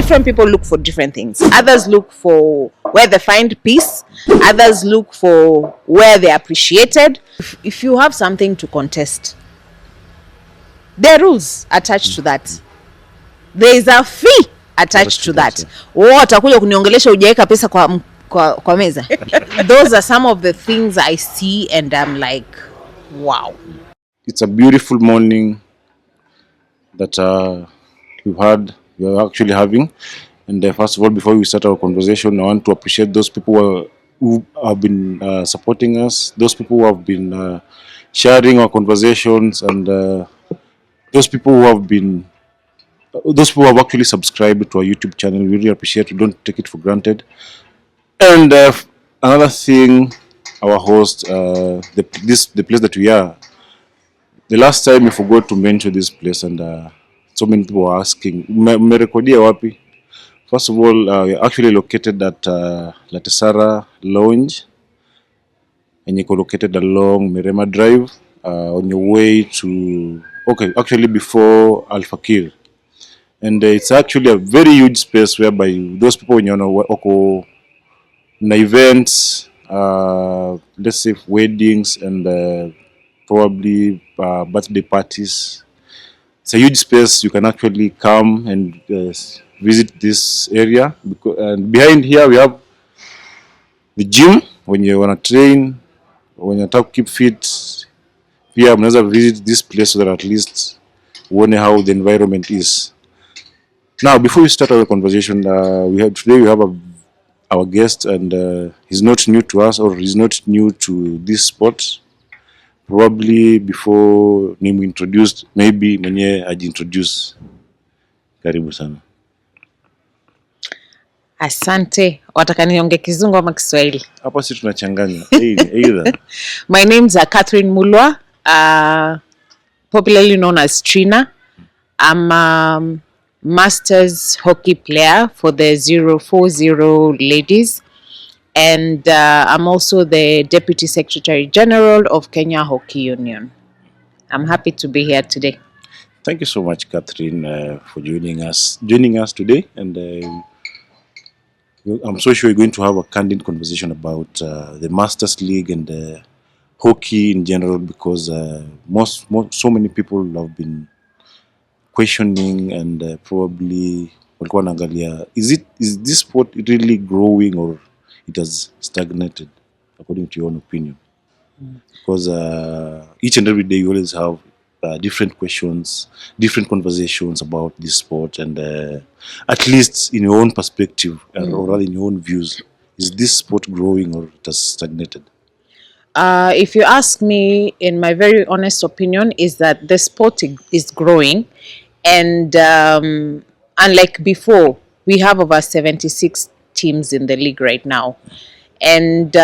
different people look for different things. Others look for where they find peace. Others look for where they're appreciated. If you have something to contest, there are rules attached to that. There is a fee attached to that. Watakuja kuniongelesha hujaweka pesa kwa meza. Those are some of the things I see and I'm like, wow. It's a beautiful morning that we are actually having. And first of all, before we start our conversation, I want to appreciate those people who have been supporting us, those people who have been sharing our conversations, and those people who have actually subscribed to our YouTube channel. We really appreciate it. We don't take it for granted. And another thing, our host, the place that we are. The last time we forgot to mention this place, and so many people were asking, "Mmerekodia wapi?" First of all, we are actually located at Latesara Lounge, and you're located along Mirema Drive, on your way to, actually before Al Fakir. And it's actually a very huge space whereby those people, oko na events, let's say weddings and probably birthday parties. It's a huge space. You can actually come and visit this area. And behind here we have the gym. When you want to train, when you want to keep fit, here mnaweza visit this place so that at least uone how the environment is. Now, before we start our conversation, we have our guest, and he's not new to us, or he's not new to this sport. Probably before name introduced, maybe mwenye ajiintroduce. Karibu sana. Asante. Wataka niongee Kizungu ama Kiswahili? Hapa sisi tunachanganya. Either. My name's Catherine Mulwa, popularly known as Trina. I'm a Masters hockey player for the 040 ladies. And I'm also the Deputy Secretary General of Kenya Hockey Union. I'm happy to be here today. Thank you so much, Catherine, for joining us today. And I'm so sure you're going to have a candid conversation about the Masters League and hockey in general, because so many people have been questioning and probably walikuwa wanaangalia, is this sport really growing or it has stagnated, according to your own opinion? Because each and every day you always have different questions, different conversations about this sport, and at least in your own perspective, or rather in your own views, is this sport growing or it has stagnated? If you ask me, in my very honest opinion, is that the sport is growing, and unlike before, we have over 76 teams in the league right now, and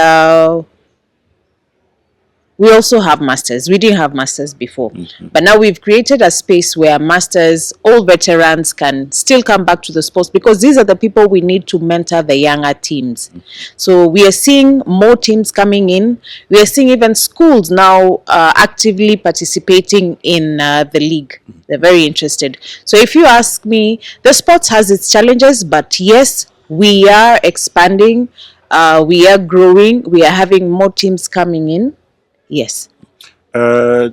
we also have masters. We didn't have masters before, but now we've created a space where masters, all veterans, can still come back to the sports, because these are the people we need to mentor the younger teams. So we are seeing more teams coming in. We are seeing even schools now actively participating in the league. They're very interested. So if you ask me, the sport has its challenges, but yes, we are expanding. We are growing. We are having more teams coming in. Yes. I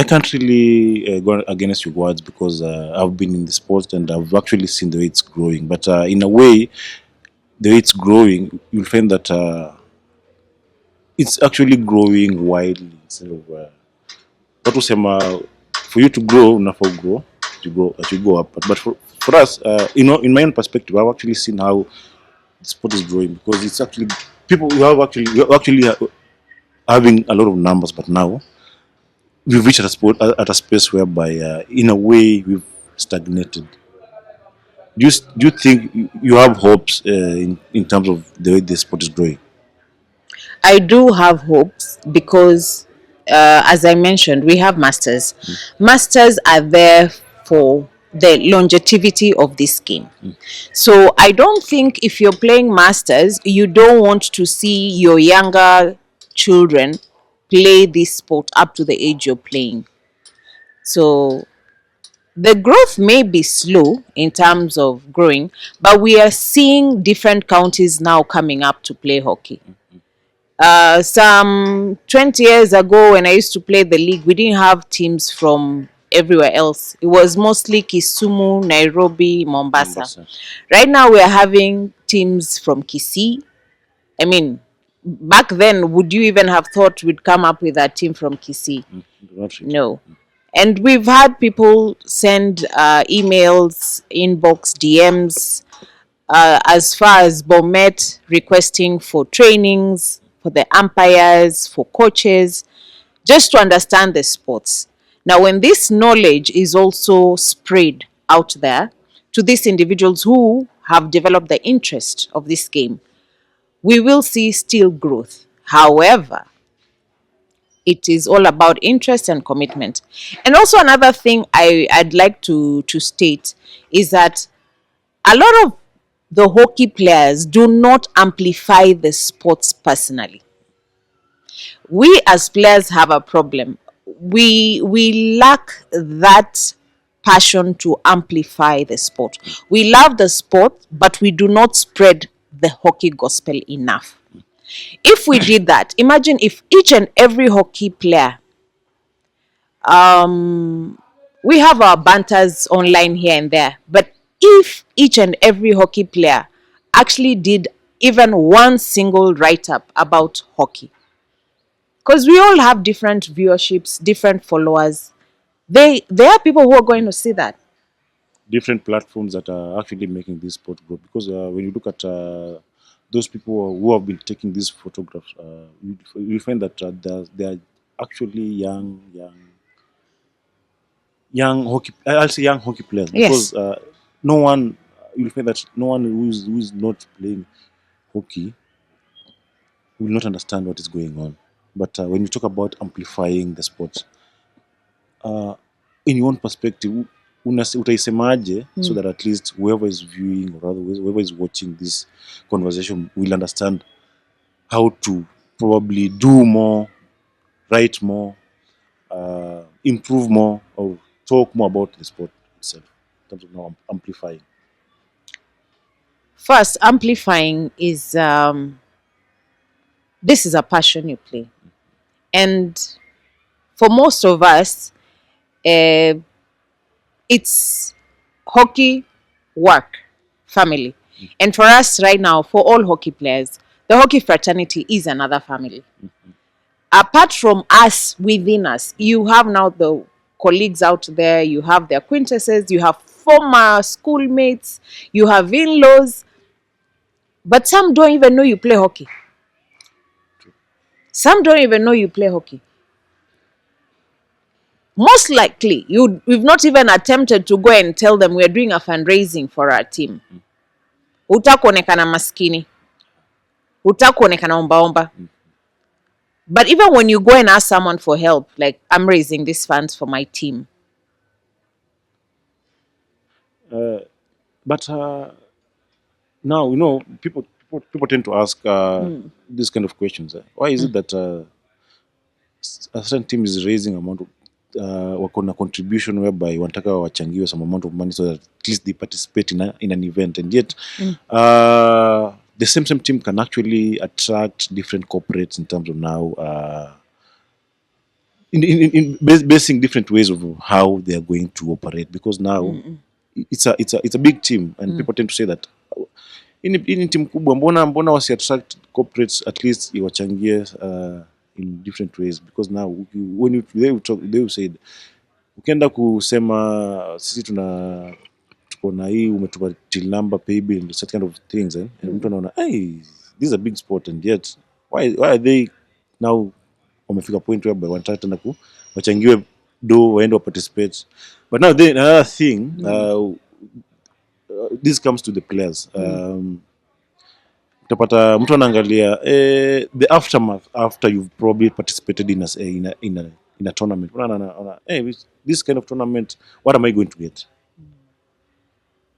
can't really go against your words, because I've been in the sport and I've actually seen the way it's growing. But in a way, the way it's growing, you'll find that it's actually growing widely instead of for you to grow, unafaa grow, as you go up. But for us, in my own perspective, I've actually seen how the sport is growing, because it's actually people who have actually having a lot of numbers, but now we've reached at a space whereby, in a way, we've stagnated. Do you think you have hopes in terms of the way the sport is growing? I do have hopes, because, as I mentioned, we have masters. Masters are there for the longevity of this game. So I don't think if you're playing masters, you don't want to see your younger children play this sport up to the age you're playing. So The growth may be slow in terms of growing, but we are seeing different counties now coming up to play hockey. Some 20 years ago, when I used to play the league, we didn't have teams from everywhere else. It was mostly Kisumu, Nairobi, Mombasa. Mombasa. Right now, we are having teams from Kisii. I mean, back then, would you even have thought we'd come up with a team from Kisii? Not really. No. And we've had people send emails, inbox, DMs, as far as Bomet requesting for trainings, for the umpires, for coaches, just to understand the sports. Now, when this knowledge is also spread out there to these individuals who have developed the interest of this game, we will see still growth. However, it is all about interest and commitment. And also another thing I'd like to state is that a lot of the hockey players do not amplify the sports personally. We as players have a problem. We lack that passion to amplify the sport. We love the sport, but we do not spread the hockey gospel enough. If we did that, imagine if each and every hockey player, we have our banters online here and there, but if each and every hockey player actually did even one single write up about hockey, because we all have different viewerships, different followers, there are people who are going to see that. Different platforms that are actually making this sport grow. Because when you look at those people who have been taking these photographs, you find that they are actually young hockey. I'll say young hockey players, Yes. because no one, you'll find that no one who is not playing hockey will not understand what is going on. But when you talk about amplifying the sport, uh, in your own perspective, utaisemaje so that at least whoever is viewing, or rather whoever is watching this conversation, will understand how to probably do more, write more, improve more, or talk more about the sport itself in terms of now amplifying. First, amplifying is this is a passion you play. And for most of us, uh, it's hockey, work, family. And for us right now, for all hockey players, the hockey fraternity is another family. Apart from us, within us, you have now the colleagues out there, you have the acquaintances, you have former schoolmates, you have in laws, but some don't even know you play hockey. Some don't even know you play hockey. Most likely, we've not even attempted to go and tell them we're doing a fundraising for our team. Utakuonekana maskini, utakuonekana ombaomba. But even when you go and ask someone for help, like, I'm raising these funds for my team. But now, people tend to ask these kind of questions. Why is it that a certain team is raising amount of wako na contribution whereby wanataka wachangiwe some amount of money so that at least they participate in an event, and yet the same team can actually attract different corporates in terms of now basing different ways of how they are going to operate, because now it's a big team, and people tend to say that hii ni timu kubwa, mbona wasi attract corporates at least iwachangie in different ways, because now when they will say, ukienda kusema sisi tuko na hii, umetupa till number pay bill, such kind of things, and mtu anaona, hey, this is a big sport, and yet why are they now wamefika point whereby wanataka tena wachangiwe do waende participate. But now then another thing, this comes to the players. Utapata mtu anaangalia the aftermath after you've probably participated in a tournament. Hey, this kind of tournament, what am I going to get?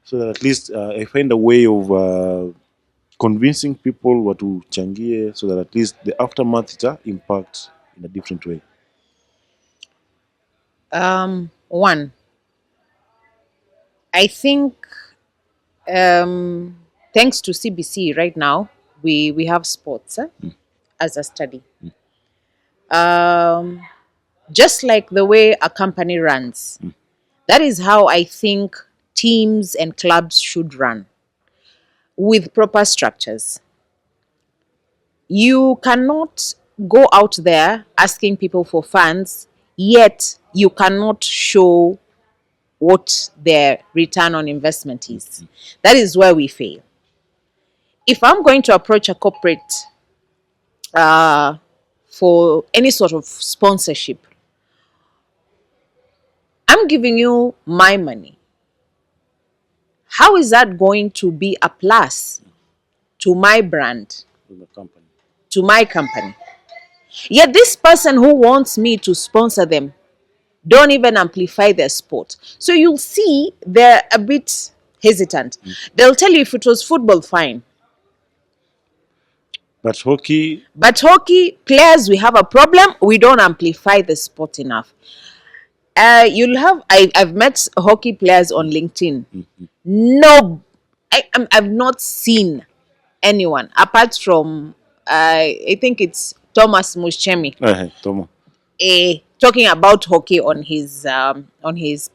So that at least I find a way of convincing people what to changie, so that at least the aftermath impact in a different way. One, I think thanks to CBC right now, we have sports as a study. Um, just like the way a company runs, that is how I think teams and clubs should run with proper structures. You cannot go out there asking people for funds, yet you cannot show what their return on investment is. That is where we fail. If I'm going to approach a corporate uh, for any sort of sponsorship, I'm giving you my money. How is that going to be a plus to my brand, with the company. to my company? Yet this person who wants me to sponsor them don't even amplify their sport. So you'll see they're a bit hesitant. They'll tell you if it was football, fine. But hockey, But hockey players, we have a problem. We don't amplify the sport enough. I've met hockey players on LinkedIn. No, I've not seen anyone apart from I think it's Thomas Mushemi Tomo. talking about hockey on his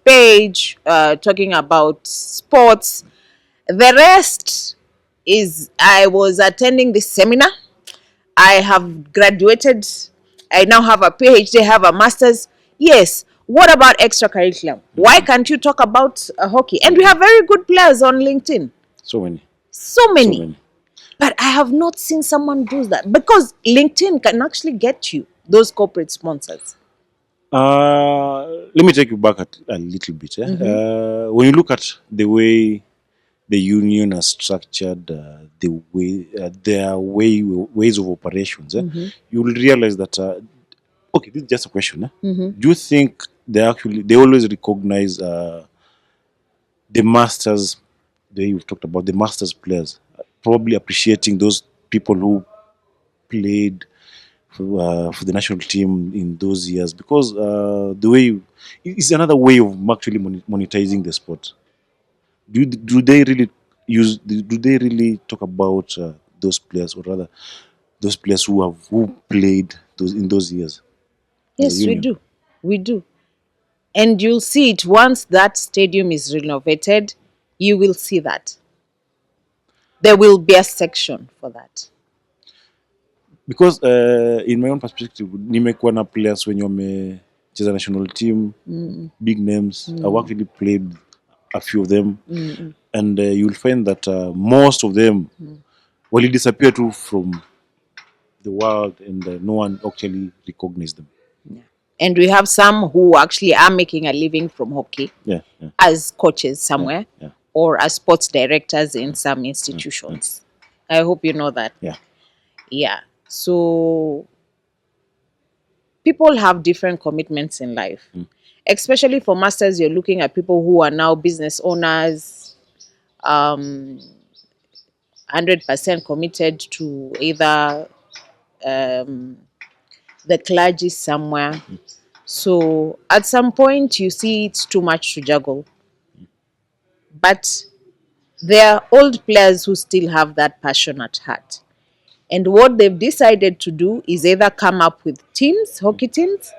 page, talking about sports. The rest is I was attending this seminar. I have graduated. I now have a PhD, have a master's. Yes. What about extracurriculum? Why can't you talk about hockey? And we have very good players on LinkedIn. So many. So many. But I have not seen someone do that because LinkedIn can actually get you those corporate sponsors. Let me take you back a little bit. When you look at the way the union are structured, the way their ways of operations, you will realize that. Okay, this is just a question. Do you think they always recognize the masters? The way you've talked about the masters players, probably appreciating those people who played for the national team in those years, because the way it's another way of actually monetizing the sport. Do they really do they really talk about those players, or rather those players who played those in those years? Yes, we do. We do. And you'll see it once that stadium is renovated, you will see that. There will be a section for that. Because in my own perspective, nimekuwa na players wenye wamecheza national team, big names. I've actually played a few of them, and you'll find that most of them will disappear too from the world, and no one actually recognized them. And we have some who actually are making a living from hockey as coaches somewhere or as sports directors in some institutions. I hope you know that. Yeah. So people have different commitments in life. Especially for masters, you're looking at people who are now business owners, 100% committed to either the clergy somewhere. So at some point, you see it's too much to juggle. But there are old players who still have that passion at heart. And what they've decided to do is either come up with teams, hockey teams,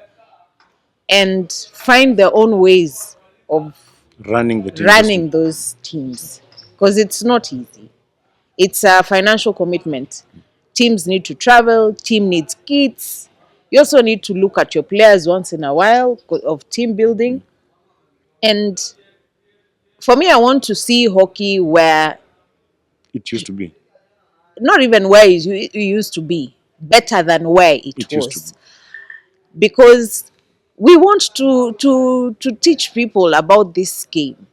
and find their own ways of running those teams. Because it's not easy. It's a financial commitment. Teams need to travel, team needs kits. You also need to look at your players once in a while of team building. And for me, I want to see hockey where it used to be. Not even where it used to be, better than where it was. Because we want to teach people about this game.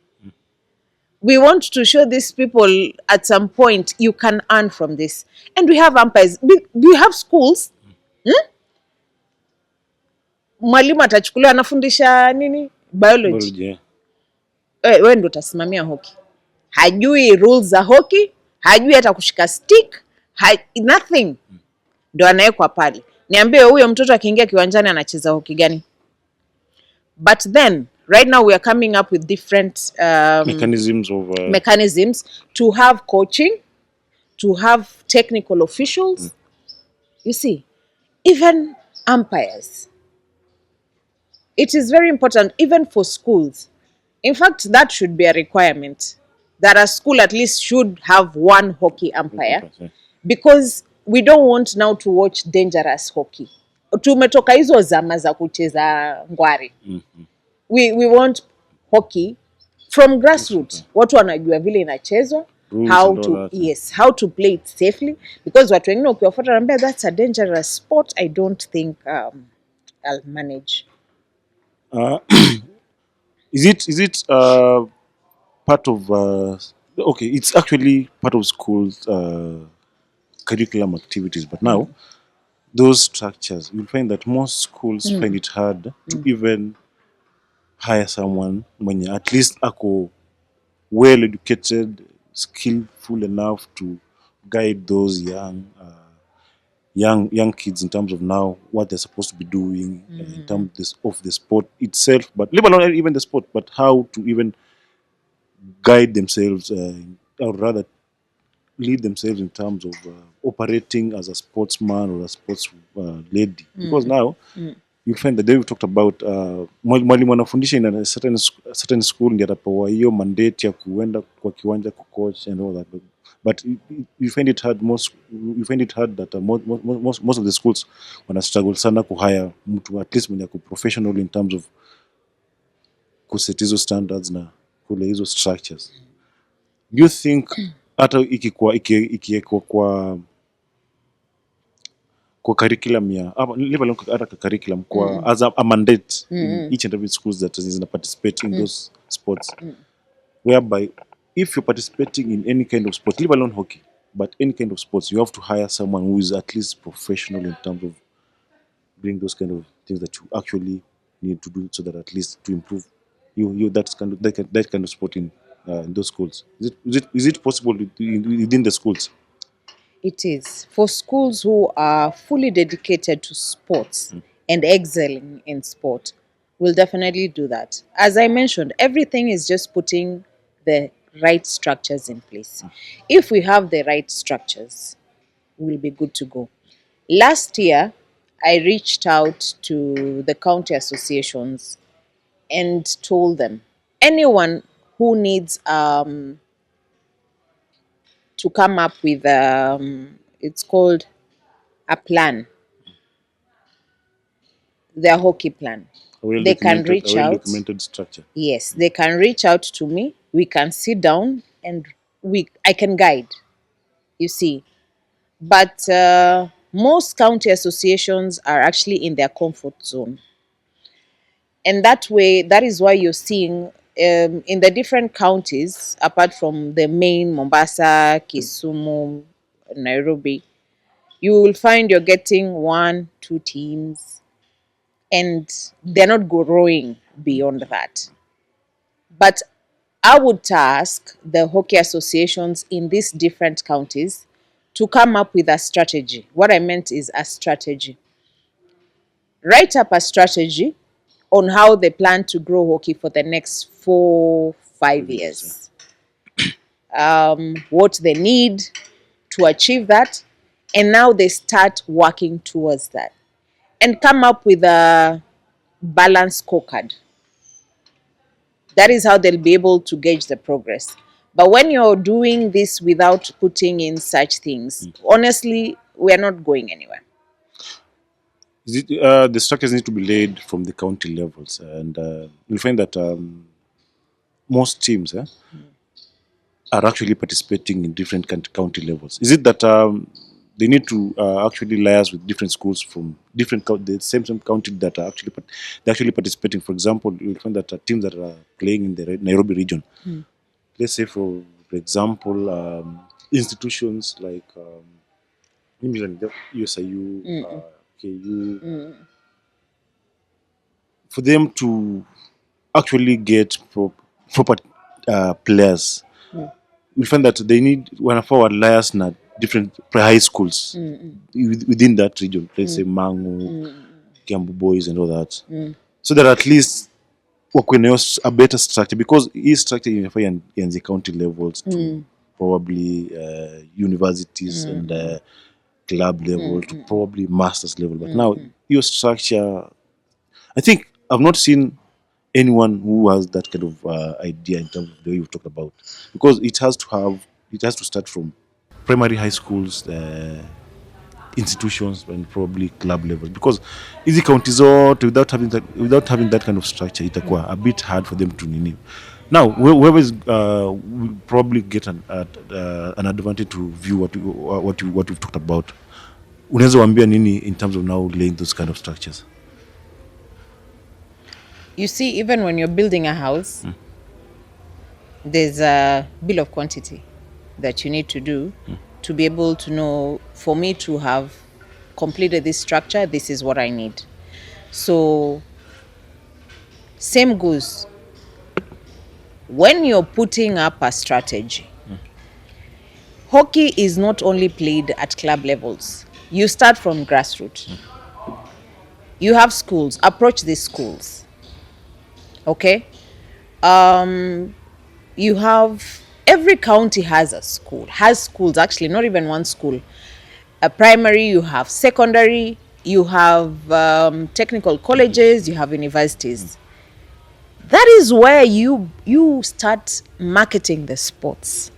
We want to show these people at some point you can earn from this. And we have umpires. We have schools. Mwalimu atachukuliwa anafundisha nini? Biology. Wewe ndo utasimamia hockey. Hajui rules za hockey, hajui hata kushika stick, nothing. Ndo anawekwa pale. Niambie huyo mtoto akiingia kiwanjani anacheza hockey gani? But then Right now, we are coming up with different Mechanisms of mechanisms to have coaching, to have technical officials. You see, even umpires. It is very important, even for schools. In fact, that should be a requirement that a school at least should have one hockey umpire, because we don't want now to watch dangerous hockey. Tumetoka hizo zama za kucheza ngwari. We want hockey from grassroots. Watu wanajua vile inachezwa, rules how and all to that. yes, how to play it safely, because watu wengine ukiwafuata naambia that's a dangerous sport. I don't think I'll manage. Is it part of okay, it's actually part of schools curriculum activities, but now those structures, you'll find that most schools find it hard to even hire someone when at least ako well educated, skillful enough to guide those young kids in terms of now what they're supposed to be doing in terms of the sport itself, but leave alone even the sport, but how to even guide themselves, or rather lead themselves in terms of operating as a sportsman or a sports lady. Because now you find that they talked about mwalimu anafundisha in a certain school ndio atapewa hiyo mandate ya kuenda kwa kiwanja kucoach and all that, but you find it hard that most of the schools wana struggle sana kuhire mtu at least mwenye ako professional in terms of kuset hizo standards na kule hizo structures. Do you think hata ikiekwa kwa curriculum ya leave alone hata curriculum kwa as a mandate in each and every schools that is participate in those sports, whereby if you're participating in any kind of sport, leave alone hockey, but any kind of sports, you have to hire someone who is at least professional in terms of doing those kind of things that you actually need to do, so that at least to improve you that kind of sport in those schools. Is it possible within the schools? It is for schools who are fully dedicated to sports and excelling in sport. Will definitely do that. As I mentioned, everything is just putting the right structures in place. If we have the right structures, we'll be good to go. Last year, I reached out to the county associations and told them anyone who needs to come up with it's called a plan, their hockey plan. They can reach out. Documented structure. Yes, they can reach out to me. We can sit down and I can guide. You see, but most county associations are actually in their comfort zone, and that is why you're seeing in the different counties, apart from the main Mombasa, Kisumu, Nairobi, you will find you're getting 1, 2 teams, and they're not growing beyond that. But I would task the hockey associations in these different counties to come up with a strategy. What I meant is a strategy. Write up a strategy on how they plan to grow hockey for the next 4-5 years. What they need to achieve that, and now they start working towards that, and come up with a balanced scorecard. That is how they'll be able to gauge the progress. But when you're doing this without putting in such things, honestly, we're not going anywhere. Is it, the structures need to be laid from the county levels, and you'll find that most teams are actually participating in different county levels. Is it that they need to actually liaise with different schools from the same county that are they're actually participating? For example, you'll find that teams that are playing in the Nairobi region, let's say for example, institutions like USIU, KU, for them to actually get proper players, we find that they need one of our liars na different high schools within that region. Let's say Mangu, Kiambu Boys, and all that, so that at least wakuwe na a better structure, because hii structure inafaa ianzie county levels to probably universities and club level to probably masters level, but now your structure, I think I've not seen anyone who has that kind of idea in terms of the way you've talked about, because it has to start from primary, high schools, institutions, and probably club level, because easy counties zote without having that kind of structure itakuwa a bit hard for them to nini. Now whoever is will probably get an advantage to view what we've talked about. Unaweza waambia nini in terms of now laying those kind of structures? You see, even when you're building a house, there's a bill of quantity that you need to do to be able to know, for me to have completed this structure, this is what I need. So same goes when you're putting up a strategy. Hockey is not only played at club levels. You start from grassroots. You have schools. Approach these schools. Okay? You have, every county has a school, has schools, actually, not even one school. A primary, you have secondary, you have technical colleges, you have universities. That is where you start marketing the sports.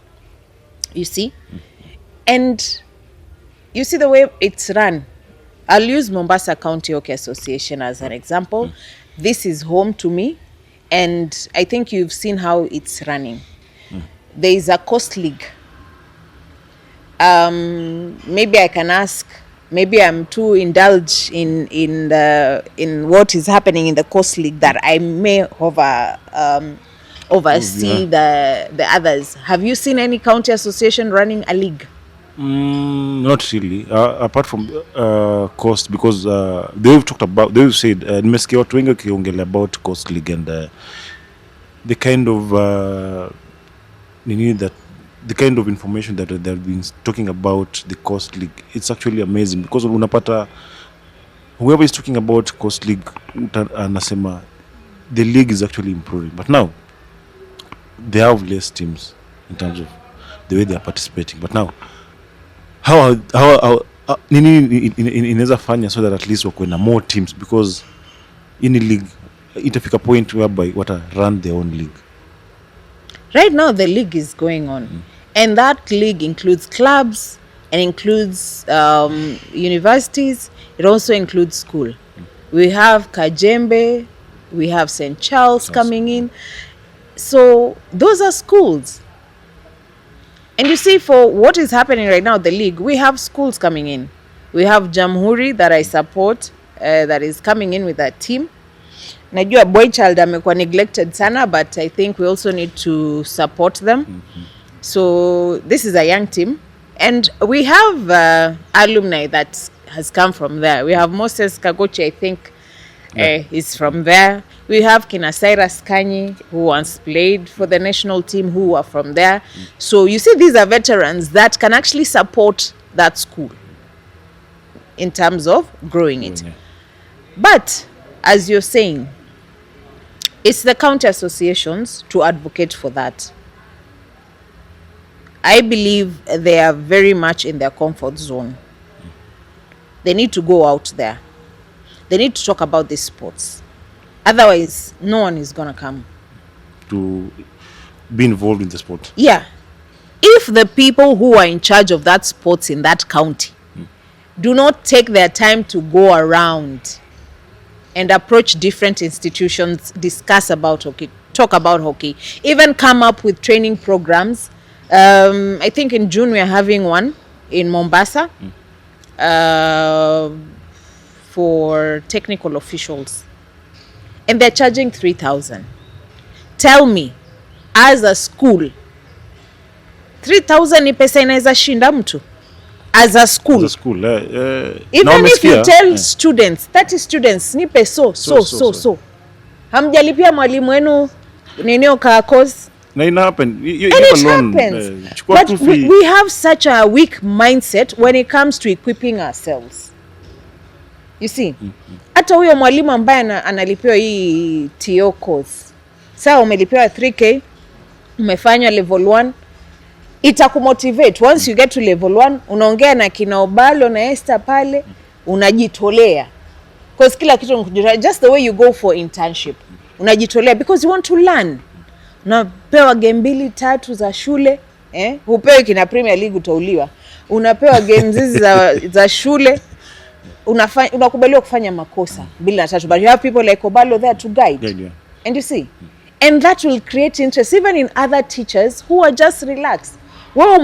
You see? And you see the way it's run. I'll use Mombasa County Hockey Association as an example. This is home to me, and I think you've seen how it's running. There is a coast league. Maybe I can ask, maybe I'm too indulged in what is happening in the coast league that I may oversee the others. Have you seen any county association running a league? Not really. Apart from cost, because they've said nimesikia watu wengi wakiongelea about cost league and the kind of the kind of information that they've been talking about the coast league. It's actually amazing, because unapata whoever is talking about coast league anasema the league is actually improving, but now they have less teams in terms of the way they are participating. But now how nini inaweza fanya so that at least wakuwe na more teams, because in the league itafika point whereby wata run their own league. Right now the league is going on, and that league includes clubs and includes universities. It also includes school. We have Kajembe, we have St. Charles coming in. So those are schools. And you see, for what is happening right now, the league, we have schools coming in. We have Jamhuri that I support, that is coming in with that team. Najua boy child amekuwa neglected sana, but I think we also need to support them. So this is a young team. And we have alumni that has come from there. We have Moses Kagochi, I think, is from there. We have Kina Cyrus Kanyi, who once played for the national team, who are from there. So you see, these are veterans that can actually support that school in terms of growing it. But as you're saying, it's the county associations to advocate for that. I believe they are very much in their comfort zone. They need to go out there. They need to talk about these sports. Otherwise, no one is going to come to be involved in the sport. Yeah. If the people who are in charge of that sports in that county do not take their time to go around and approach different institutions, discuss about hockey, talk about hockey, even come up with training programs. I think in June we are having one in Mombasa for technical officials. And they're charging 3,000. Tell me, as a school, 3,000 ni pesa inaweza shinda mtu? As a school. As a school. Even if you tell students, 30 students, nipe so. Hamjalipia mwalimu wenu ninio ka course. Na ina happen. And it happens. But we have such a weak mindset when it comes to equipping ourselves. You see? Hata huyo mwalimu ambaye analipiwa hii TO course, Sawa, umelipewa 3k, umefanya level 1, itakumotivate. Once you get to level 1, unaongea na kina Obalo na Esther pale, unajitolea. Because kila kitu unakujitolea, just the way you go for internship. Unajitolea because you want to learn. Unapewa game 2-3 za shule, hupewi kina Premier League utauliwa. Unapewa games hizi za shule, unakubaliwa kufanya makosa 2-3, but you have people like Obalo there to guide. Yeah. And you see, and that will create interest even in other teachers who are just relaxed. Wewe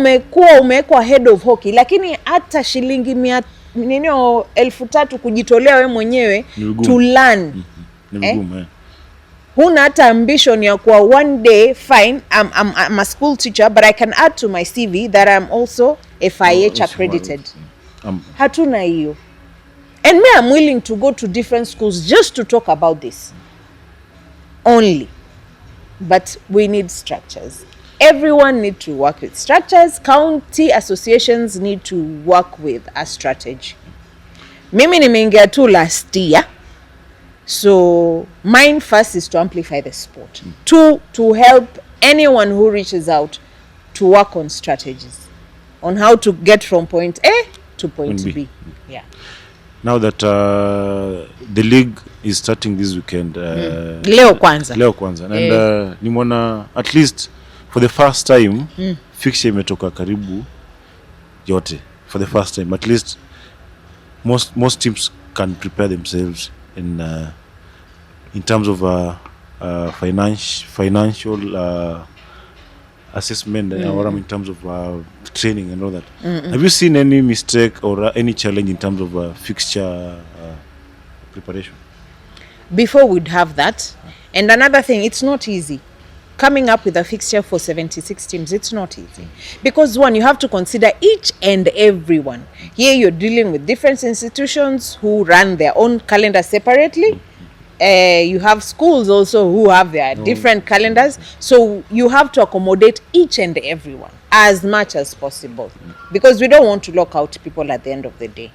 umekuwa head of hockey, lakini hata shilingi 1,300 kujitolea wewe mwenyewe to learn. Huna hata ambition ya kuwa one day fine I'm a school teacher, but I can add to my CV that I'm also FIH accredited. Hatuna hiyo. And me, I'm willing to go to different schools just to talk about this only. But we need structures. Everyone need to work with structures. County associations need to work with a strategy. Mimi nimeingia tu last year. So mine first is to amplify the sport. To help anyone who reaches out to work on strategies on how to get from point A to point B. Yeah. Now that the league is starting this weekend, Leo kwanza. And nimeona at least for the first time fixture imetoka karibu yote. For the first time, at least most teams can prepare themselves in terms of financial assessment, or in terms of training and all that. Have you seen any mistake or any challenge in terms of fixture preparation? Before we'd have that. And another thing, it's not easy. Coming up with a fixture for 76 teams, it's not easy. Because one, you have to consider each and everyone. Here you're dealing with different institutions who run their own calendar separately. You have schools also who have their different calendars. So you have to accommodate each and everyone as much as possible. Because we don't want to lock out people at the end of the day.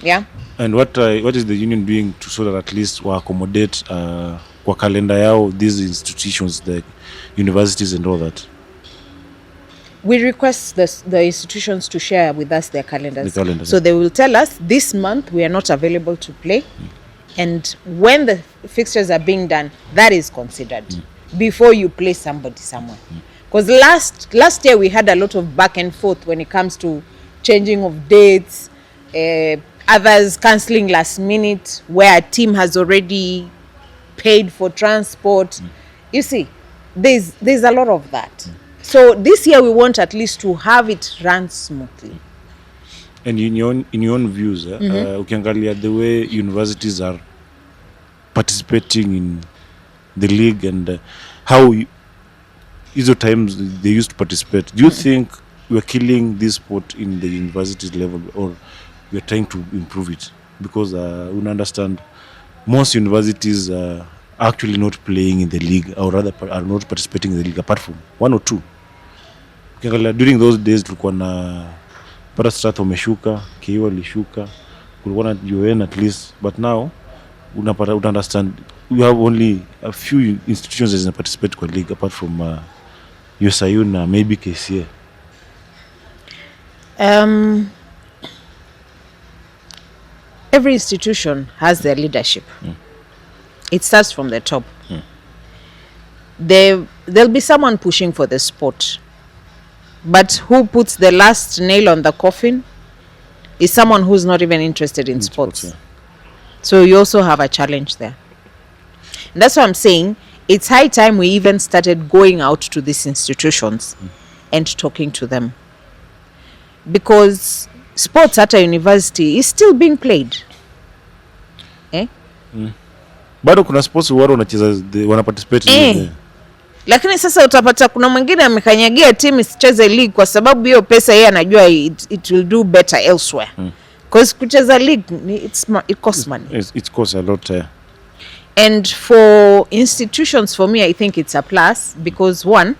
Yeah. And what is the union doing so that at least we accommodate kwa calendar yao these institutions, the universities and all that? We request the institutions to share with us their calendars. So they will tell us this month we are not available to play. And when the fixtures are being done, that is considered before you play somebody somewhere. Because last year we had a lot of back and forth when it comes to changing of dates, others cancelling last minute where a team has already paid for transport. You see, there's a lot of that. So this year we want at least to have it run smoothly. And in your own views, ukiangalia the way universities are participating in the league and how hizo times they used to participate, do you think we're killing this sport in the universities level, or we're trying to improve it? Because we understand most universities are actually not playing in the league, or rather are not participating in the league, apart from one or two. Ukiangalia during those days tulikuwa na Parastath wameshuka, KU walishuka, kulikuwa na UN at least, but now unapata understand we have only a few institutions that participate kwa league apart from USIU na maybe KCA. Every institution has their leadership. It starts from the top. There'll be someone pushing for the sport. But who puts the last nail on the coffin is someone who's not even interested in sports. Yeah. So you also have a challenge there. And that's what I'm saying. It's high time we even started going out to these institutions and talking to them. Because sports at a university is still being played. Bado kuna sports wao wana participate. Lakini sasa utapata kuna mwingine amekanyagia timu isicheze league kwa sababu hiyo pesa yeye anajua it will do better elsewhere. Because kucheza league it costs money. It costs a lot. And for institutions, for me I think it's a plus because one,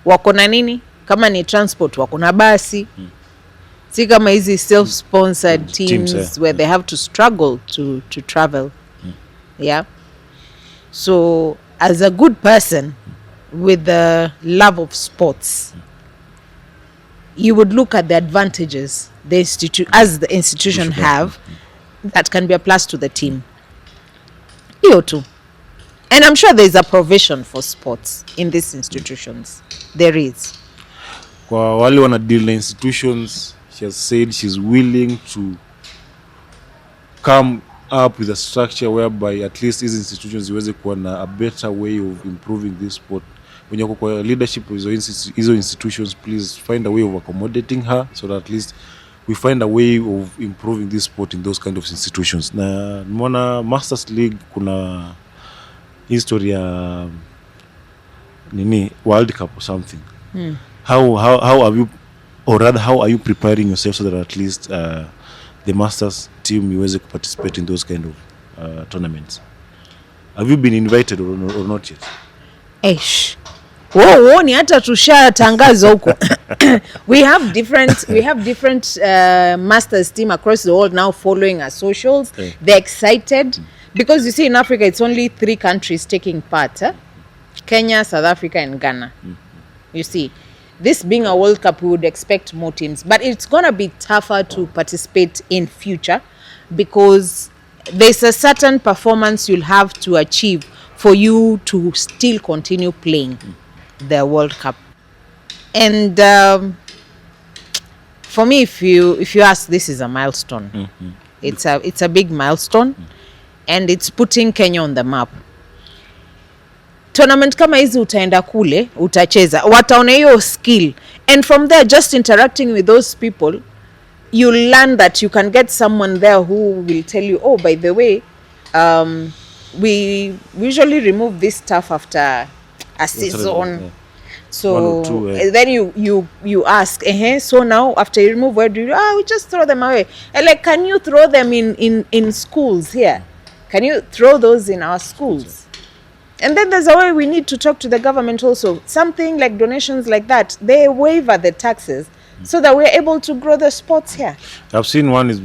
wako na nini? Kama ni transport wako na basi. Si kama hizi self-sponsored teams where they have to struggle to travel. Yeah. So as a good person with the love of sports, you would look at the advantages the institution have that can be a plus to the team. Hiyo tu. And I'm sure there is a provision for sports in these institutions. There is. Kwa wale wana deal na institutions, she has said she's willing to come up with a structure whereby at least these institutions ziweze kuwa na a better way of improving this sport. When you kwa leadership of hizo institutions, please find a way of accommodating her so that at least we find a way of improving this sport in those kind of institutions. Na nimeona Masters League kuna history ya nini World Cup or something. How have you, or rather how are you preparing yourself so that at least the Masters team iweze to participate in those kind of tournaments? Have you been invited or not yet? Eish. Whoa, ni hata tushatangaza huko. we have different Masters team across the world now following our socials. They're excited because you see in Africa it's only 3 countries taking part. Kenya, South Africa and Ghana. You see, this being a World Cup, we would expect more teams, but it's going to be tougher to participate in future because there's a certain performance you'll have to achieve for you to still continue playing the World Cup. And for me, if you ask, this is a milestone. It's a big milestone, and it's putting Kenya on the map. Tournament kama hizi utaenda kule, utacheza, wataona hiyo skill, and from there just interacting with those people, you'll learn that you can get someone there who will tell you, oh, by the way, we usually remove this stuff after a season. So then you ask, so now after you remove, where do you, we just throw them away. And like, can you throw them in schools here? Can you throw those in our schools? And then there's a way we need to talk to the government also. Something like donations like that, they waiver the taxes so that we're able to grow the sports here. I've seen one is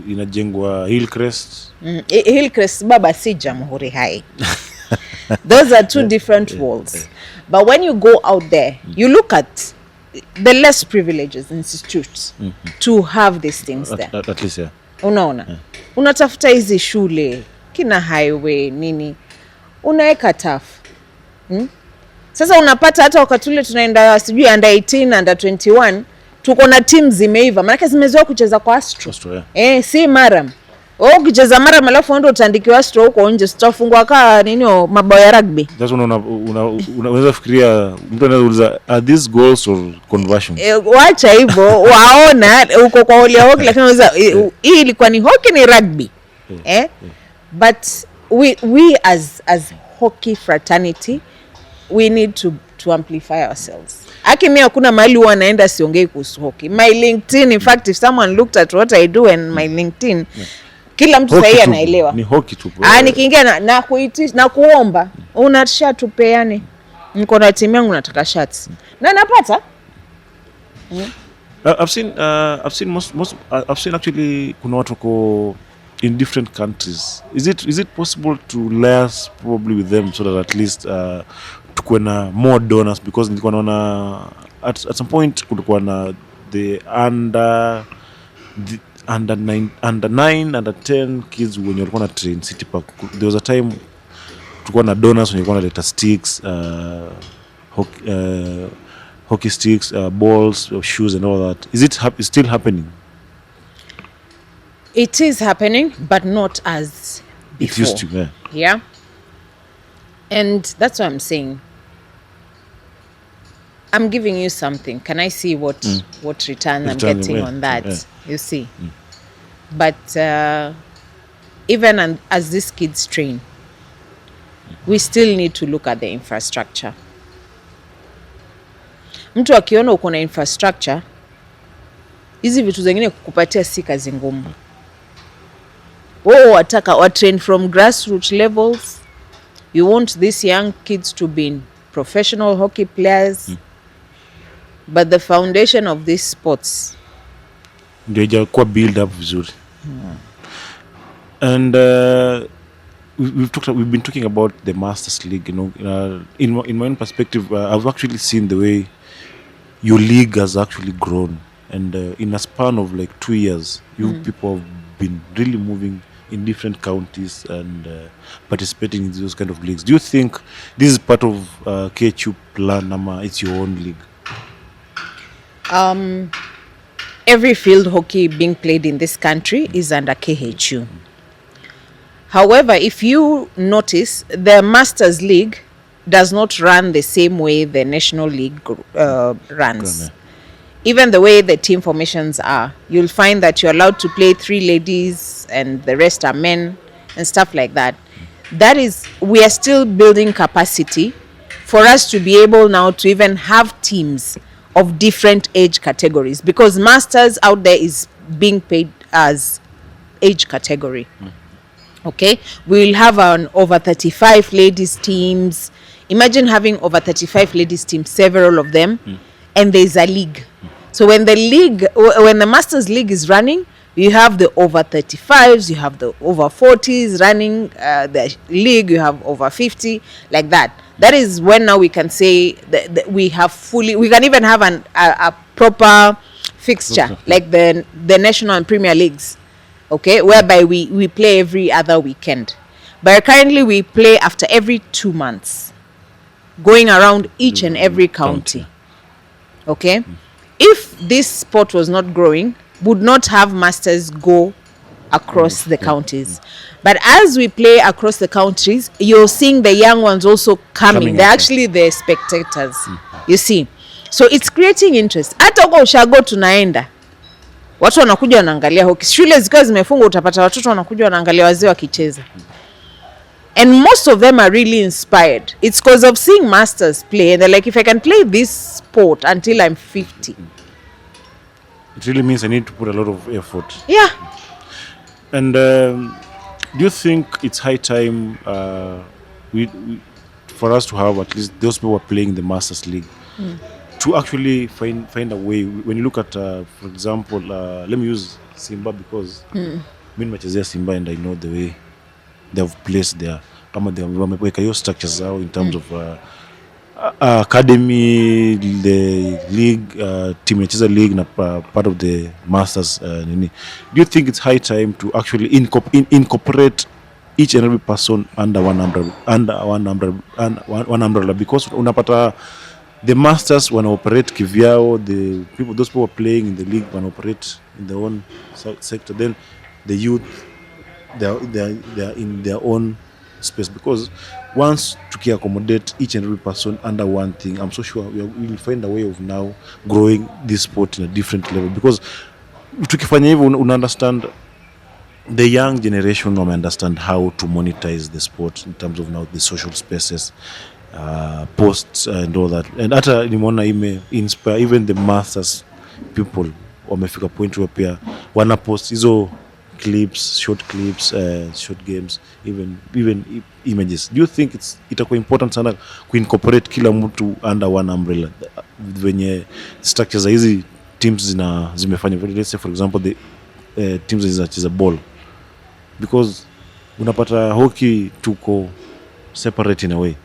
inajengwa Hillcrest. Hillcrest baba si Jamhuri Hai. Those are 2 different worlds. But when you go out there, you look at the less privileged institutes to have these things there. At least, yeah. Unaona. Unatafuta hizi shule, kina highway, nini. Unaeka tough. Sasa unapata hata wakati ule tunaenda sijui under 18, under 21, tuko na team zimeiva. Maana zimezoea kucheza kwa Astro. Yeah. Si Maram. Ukicheza Maram alafu ndio utaandikiwa Astro huko nje, tutafungwa kaa nini mabao ya rugby. That's unaweza fikiria mtu anauliza, are these goals or conversions? Wacha hivyo, waona uko kwa ole hockey lakini unaweza hii ilikuwa ni hockey ni rugby. But we as hockey fraternity, we need to amplify ourselves. Mimi hakuna mahali wanaenda siongei kuhusu hockey. My LinkedIn, in fact, if someone looked at what I do and my LinkedIn, kila mtu sasa anaelewa. Ni hockey tu. Nikiingia na kuitisha na kuomba, una shirt tupeane. Niko na timu yangu nataka shirts. Na napata? I've seen actually kuna watu wako in different countries. Is it possible to liaise probably with them so that at least tukuwe na more donors, because nilikuwa naona at some point kulikuwa na the under 9, under 10 kids wenye walikuwa na train City Park. There was a time tulikuwa na donors wenye walikuwa na sticks, hockey sticks, balls, shoes and all that. Is it still happening? It is happening, but not as before. It used to, yeah. And that's what I'm saying. I'm giving you something. Can I see what return I'm getting on that? Yeah. You see. But even as these kids train, we still need to look at the infrastructure. Mtu akiona uko na infrastructure, hizi vitu zingine kukupatia si kazi ngumu. Wataka wa train from grassroots levels. You want these young kids to be professional hockey players. But the foundation of these sports ndio haijakuwa build up vizuri. And we've been talking about the Masters League. In my own perspective, I've actually seen the way your league has actually grown, and in a span of like 2 years, you people have been really moving in different counties and participating in those kind of leagues. Do you think this is part of KHU plan, Ama? It's your own league? Every field hockey being played in this country is under KHU. However, if you notice, the Masters League does not run the same way the National League runs. Even the way the team formations are, you'll find that you're allowed to play 3 ladies and the rest are men and stuff like that. That is, we are still building capacity for us to be able now to even have teams of different age categories, because Masters out there is being paid as age category. Okay, we'll have an over 35 ladies teams. Imagine having over 35 ladies teams, several of them, and there's a league. So when the Masters League is running, you have the over 35s, you have the over 40s running the league, you have over 50, like that. That is when now we can say that we can even have a proper fixture, like the national and premier leagues, okay, whereby we play every other weekend. But currently we play after every 2 months, going around each and every county. Okay? If this sport was not growing, would not have Masters go across the counties. But as we play across the countries, you're seeing the young ones also coming. They're actually the spectators. You see. So it's creating interest. Hata kwa ushago tunaenda, watu wanakuja wanaangalia hockey. Shule zikiwa zimefungwa utapata watoto wanakuja wanaangalia wazee wakicheza. And most of them are really inspired. It's because of seeing Masters play. And they're like, if I can play this sport until I'm 50. It really means I need to put a lot of effort. Yeah. And do you think it's high time for us to have at least those people who are playing the Masters League to actually find a way? When you look at, for example, let me use Simba, because me nimechezea Simba and I know the way they have placed there. Kama they wameweka hiyo structures zao in terms of academy, the league, team inacheza league na part of the Masters. Do you think it's high time to actually incorporate each and every person under one umbrella, because unapata the Masters wana operate kivyao, those people are playing in the league wana operate in their own sector, then the youth they are in their own space, because once to accommodate each and every person under one thing, I'm so sure we will find a way of now growing this sport in a different level, because tukifanya hivyo una understand the young generation understand how to monetize the sport in terms of now the social spaces, posts and all that. And hata nimeona inspire even the Masters people wamefika point where pia wana post hizo clips, short games, even images. Do you think itakuwa important sana kuincorporate kila mtu under one umbrella, venye structures hizi teams zimefanya? Let's say for example the teams zinacheza ball, because unapata hockey tuko separate in a way.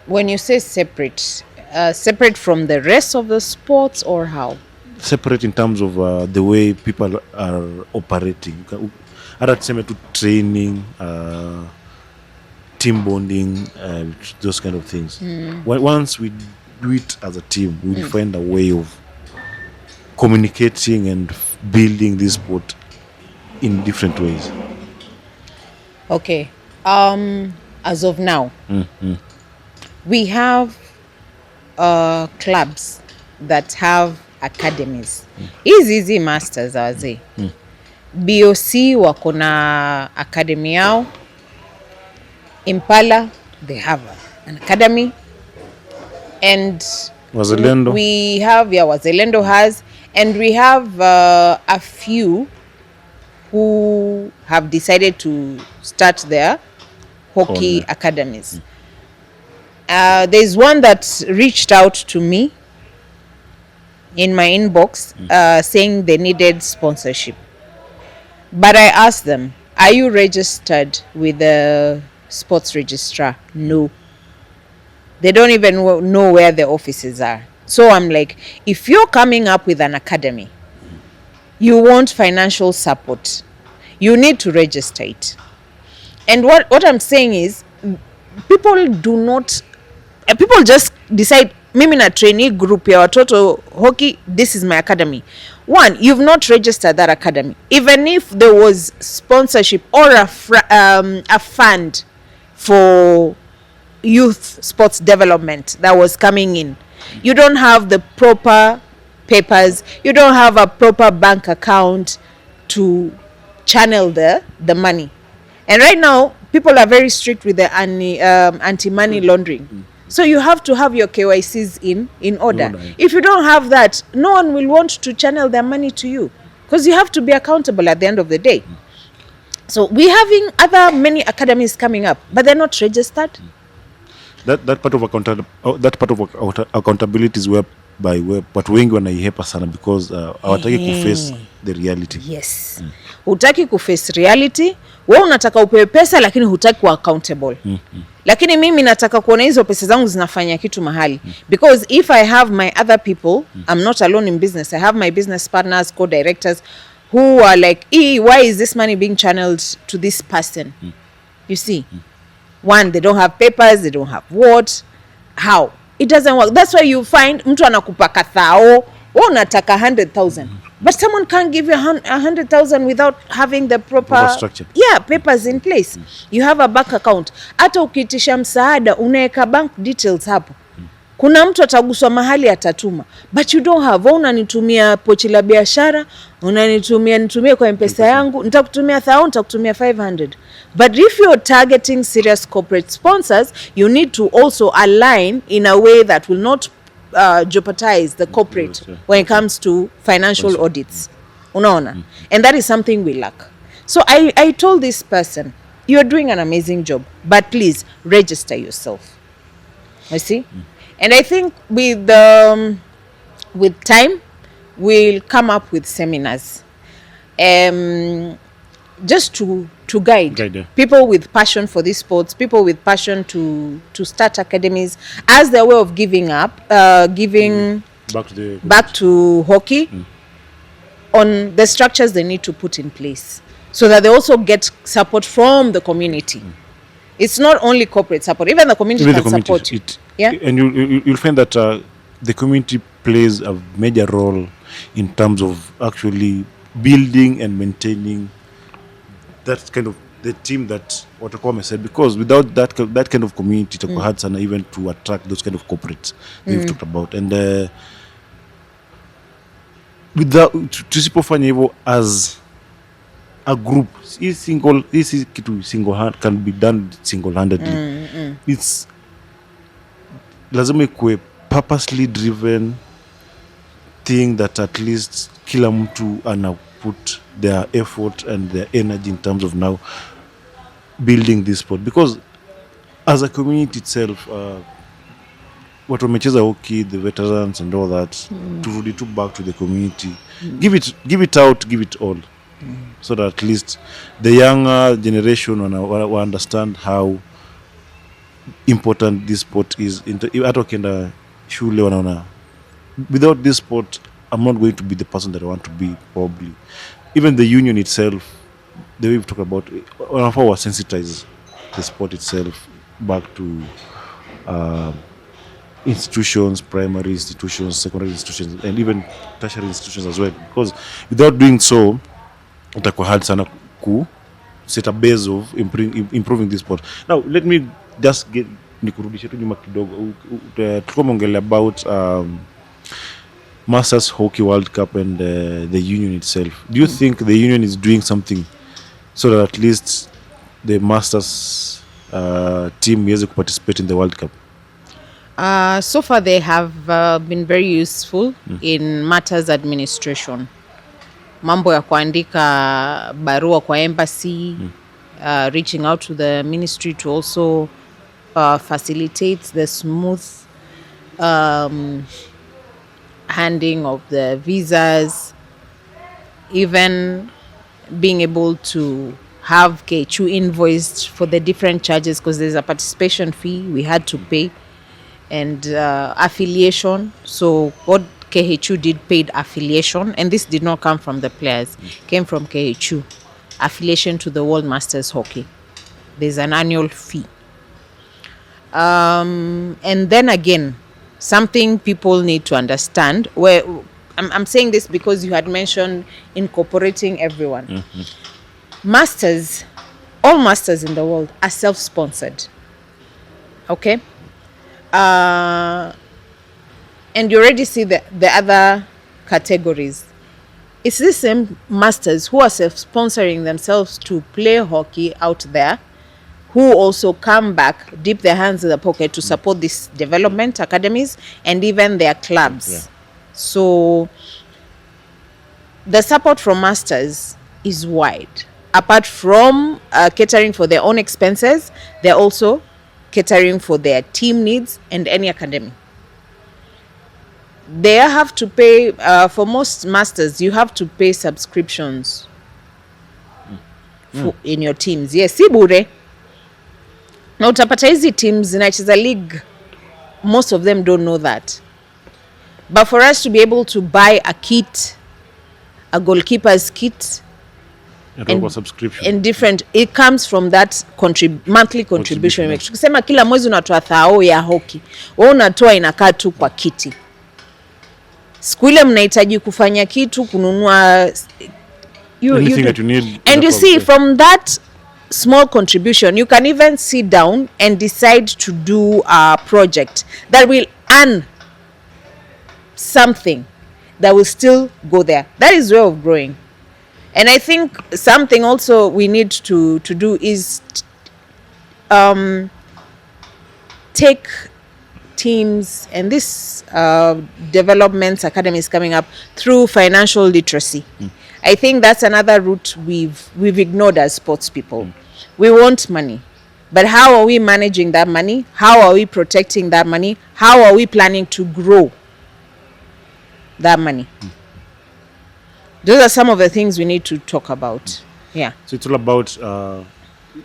When you say separate from the rest of the sports, or how? Separate in terms of the way people are operating. Hata tuseme tu training, team bonding, those kind of things. Once we do it as a team, we'll find a way of communicating and building this sport in different ways. Okay. As of now, we have clubs that have academies. Hizi Masters wazee. BOC wako na academy yao. Impala, they have an academy. And Wazalendo. We have, Wazalendo has, and we have a few who have decided to start their hockey academies. There's one that reached out to me in my inbox saying they needed sponsorship. But I asked them, Are you registered with the sports registrar? No. They don't even know where the offices are. So I'm like, if you're coming up with an academy, you want financial support, you need to register it. And what I'm saying is, people do not, people just decide, mimi na trainee group ya watoto hockey, this is my academy. One, you've not registered that academy. Even if there was sponsorship or a fund for youth sports development that was coming in, you don't have the proper papers, you don't have a proper bank account to channel the money. And right now people are very strict with the anti-money laundering. So you have to have your KYCs in order. If you don't have that, no one will want to channel their money to you, because you have to be accountable at the end of the day. So we're having other many academies coming up, but they're not registered. That part of accountability is where watu wengi wanaihepa sana because hawataki kuface the reality. Yes. Hutaki kuface reality. Wewe unataka upewe pesa lakini hutaki kuwa accountable. Lakini mimi nataka kuona hizo pesa zangu zinafanya kitu mahali. Because if I have my other people, I'm not alone in business. I have my business partners, co-directors who are like, why is this money being channeled to this person? You see? One, they don't have papers, they don't have what? How? It doesn't work. That's why you find mtu anakupa kathao, wewe unataka 100,000. But someone can't give you 100,000 without having the proper structure. Yeah, papers in place. You have a bank account. Hata ukiitisha msaada unaweka bank details hapo. Kuna mtu ataguswa mahali atatuma. But you don't have. Unanitumia pochi la biashara, nitumie kwa M-Pesa yangu, nitakutumia 1,000, nitakutumia 500. But if you're targeting serious corporate sponsors, you need to also align in a way that will not jeopardize the corporate when it comes to financial audits. Unaona? And that is something we lack. So I told this person, you're doing an amazing job, but please register yourself. You see? And I think with time, we'll come up with seminars, just to guide people with passion for these sports, people with passion to start academies as their way of giving back to hockey on the structures they need to put in place, so that they also get support from the community. It's not only corporate support, even the community can support it. Yeah, and you'll find that the community plays a major role in terms of actually building and maintaining that kind of the team that watakuwa said, because without that kind of community itakuwa hard sana even to attract those kind of corporates we've talked about. And without tusipofanya hivyo as a group, this is kitu can be done single-handedly. It's lazima ikuwe purposely driven thing that at least kila mtu ana put their effort and their energy in terms of now building this sport, because as a community itself, watu wamecheza hockey, the veterans and all that, turudi tu back to the community, give it out, give it all, so that at least the younger generation will understand how important this sport is. Hata ukienda shule wanaona, without this sport I'm not going to be the person that I want to be, probably. Even the union itself, the way we've talked about, wanafaa wa sensitize the sport itself back to institutions, primary institutions, secondary institutions, and even tertiary institutions as well, because without doing so itakuwa hard sana ku set a base of improving this sport. Now let me just nikurudishe tu nyuma kidogo. Tulikuwa tumeongelea about Masters Hockey World Cup and the union itself. Do you think the union is doing something so that at least the Masters team iweze participate in the World Cup? So far they have been very useful in matters administration. Mambo ya kuandika barua kwa embassy, reaching out to the ministry to also facilitate the smooth handing of the visas, even being able to have KHU invoiced for the different charges, because there's a participation fee we had to pay, and affiliation. So what KHU did paid affiliation, and this did not come from the players, came from KHU. Affiliation to the World Masters Hockey. There's an annual fee. And then again, something people need to understand, where I'm saying this because you had mentioned incorporating everyone. Masters, all masters in the world are self-sponsored. Okay? And you already see the other categories. It's the same masters who are self-sponsoring themselves to play hockey out there, who also come back, dip their hands in the pocket to support these development academies and even their clubs. Yeah. So the support from masters is wide. Apart from catering for their own expenses, they're also catering for their team needs and any academy. They have to pay, for most masters, you have to pay subscriptions in your teams. Yes, si bure. Na utapata hizi teams zinacheza league, most of them don't know that. But for us to be able to buy a kit, a goalkeeper's kit, and subscription, and different, it comes from that monthly contribution. Tukisema kila mwezi unatoa thao ya hockey, wewe unatoa inakaa tu kwa kiti. Siku ile mnahitaji kufanya kitu, kununua anything that you need, and you see from that small contribution you can even sit down and decide to do a project that will earn something that will still go there. That is way of growing. And I think something also we need to do is take teams and this development academies coming up through financial literacy. I think that's another route we've ignored as sports people. We want money, but how are we managing that money? How are we protecting that money? How are we planning to grow that money? Those are some of the things we need to talk about. Yeah. So it's all about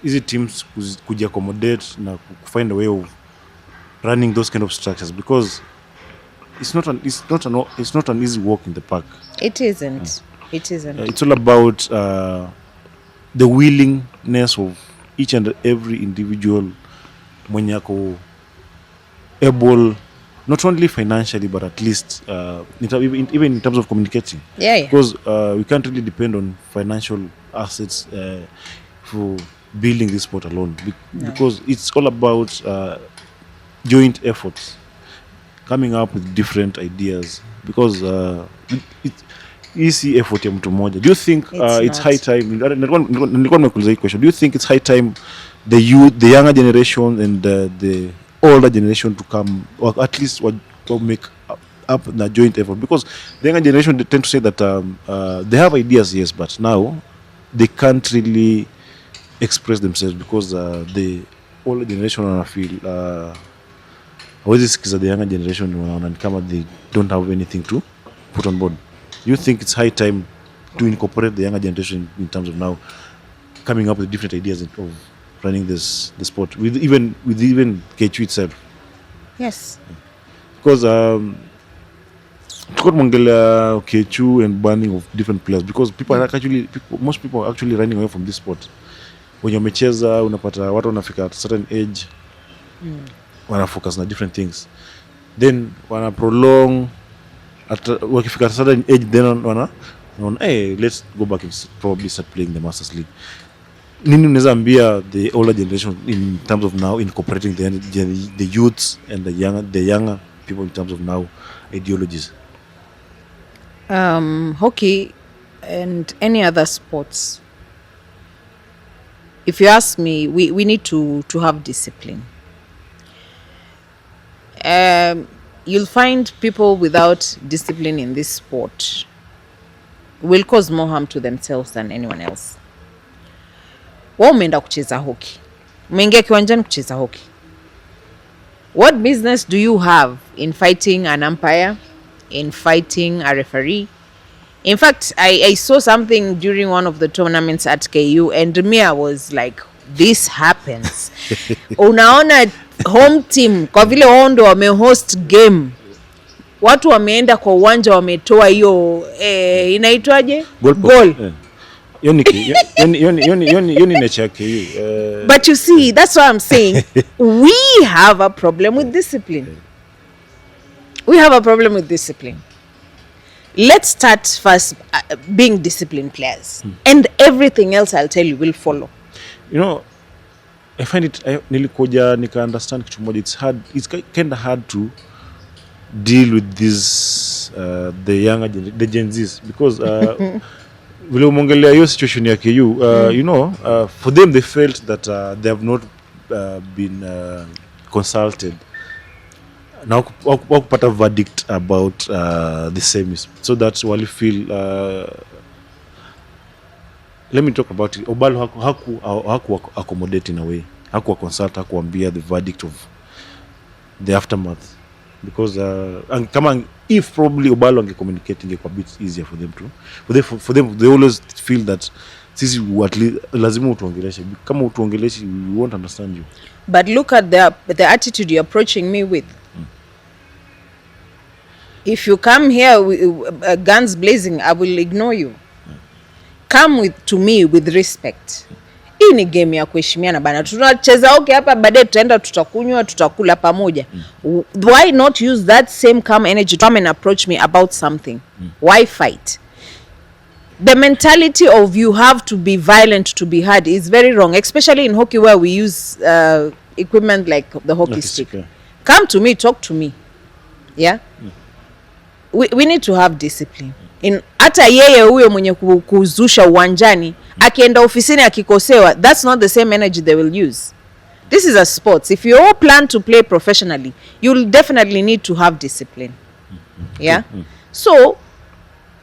easy teams could accommodate na find a way of running those kind of structures, because it's not an easy walk in the park. It isn't. It isn't. It's all about the willingness of each and every individual mwenye ako able, not only financially but at least even in terms of communicating. Yeah. Because we can't really depend on financial assets for building this sport alone. Because it's all about joint efforts, coming up with different ideas. Because easy effort ya mtu mmoja. Do you think it's high time? Nilikuwa nimekuuliza hii question. Do you think it's high time the younger generation and the older generation to come, or at least make up the joint effort? Because the younger generation, they tend to say that they have ideas, yes, but now they can't really express themselves because the older generation wanafeel hawezi sikiza the younger generation, wanaona kama they don't have anything to put on board. You think it's high time to incorporate the younger generation in terms of now coming up with different ideas of running the sport with even KHU itself? Yes. Because tukomongelea KHU and banning of different players, because most people are actually running away from this sport. When you're mecheza, unapata watu wanafika at a certain age, wana focus on different things, then wana prolong wakifika at a certain age, then hey, let's go back and probably start playing the Masters League. Nini unaweza ambia the older generation in terms of now incorporating the youths and the younger people in terms of now ideologies? Hockey and any other sports, if you ask me, we need to have discipline. You'll find people without discipline in this sport will cause more harm to themselves than anyone else. Wao umeenda kucheza hockey, umeingia kiwanjani kucheza hockey. What business do you have in fighting an umpire, in fighting a referee, In fact, I saw something during one of the tournaments at KU, and me, I was like, this happens. Unaona home team kwa vile wao ndo wamehost game, watu wameenda kwa uwanja wametoa hiyo inaitwaje goal. Yoni nature KU. But you see, that's what I'm saying. We have a problem with discipline. We have a problem with discipline. Let's start first being disciplined players, and everything else I'll tell you will follow. You know, I find it nilikuja nika understand kitu moja, it's kind of hard to deal with this the younger the Gen Zs, because vile umongelea hiyo situation ya KU, you know, for them they felt that they have not been consulted na wakupata verdict about the same, so that wali feel let me talk about it. Obalo haku accommodate in a way, haku consult, hakuambia the verdict of the aftermath, because kama if probably Obalo ange communicating a bit easier for them to for them they always feel that sisi lazima utuongeleshe, kama utuongeleshe we won't understand you. But look at the attitude you're approaching me with. If you come here with guns blazing, I will ignore you. Come to me with respect. Hii ni game ya kuheshimiana bana. Tunacheza okay hapa, baadaye tutaenda tutakunywa tutakula pamoja. Why not use that same calm energy to come and approach me about something? Why fight? The mentality of you have to be violent to be heard is very wrong, especially in hockey where we use equipment like the hockey stick. Come to me, talk to me. Yeah? We need to have discipline. Hata yeye huyo mwenye kuzusha uwanjani akienda ofisini akikosewa, that's not the same energy they will use. This is a sports. If you all plan to play professionally, you'll definitely need to have discipline. Yeah? So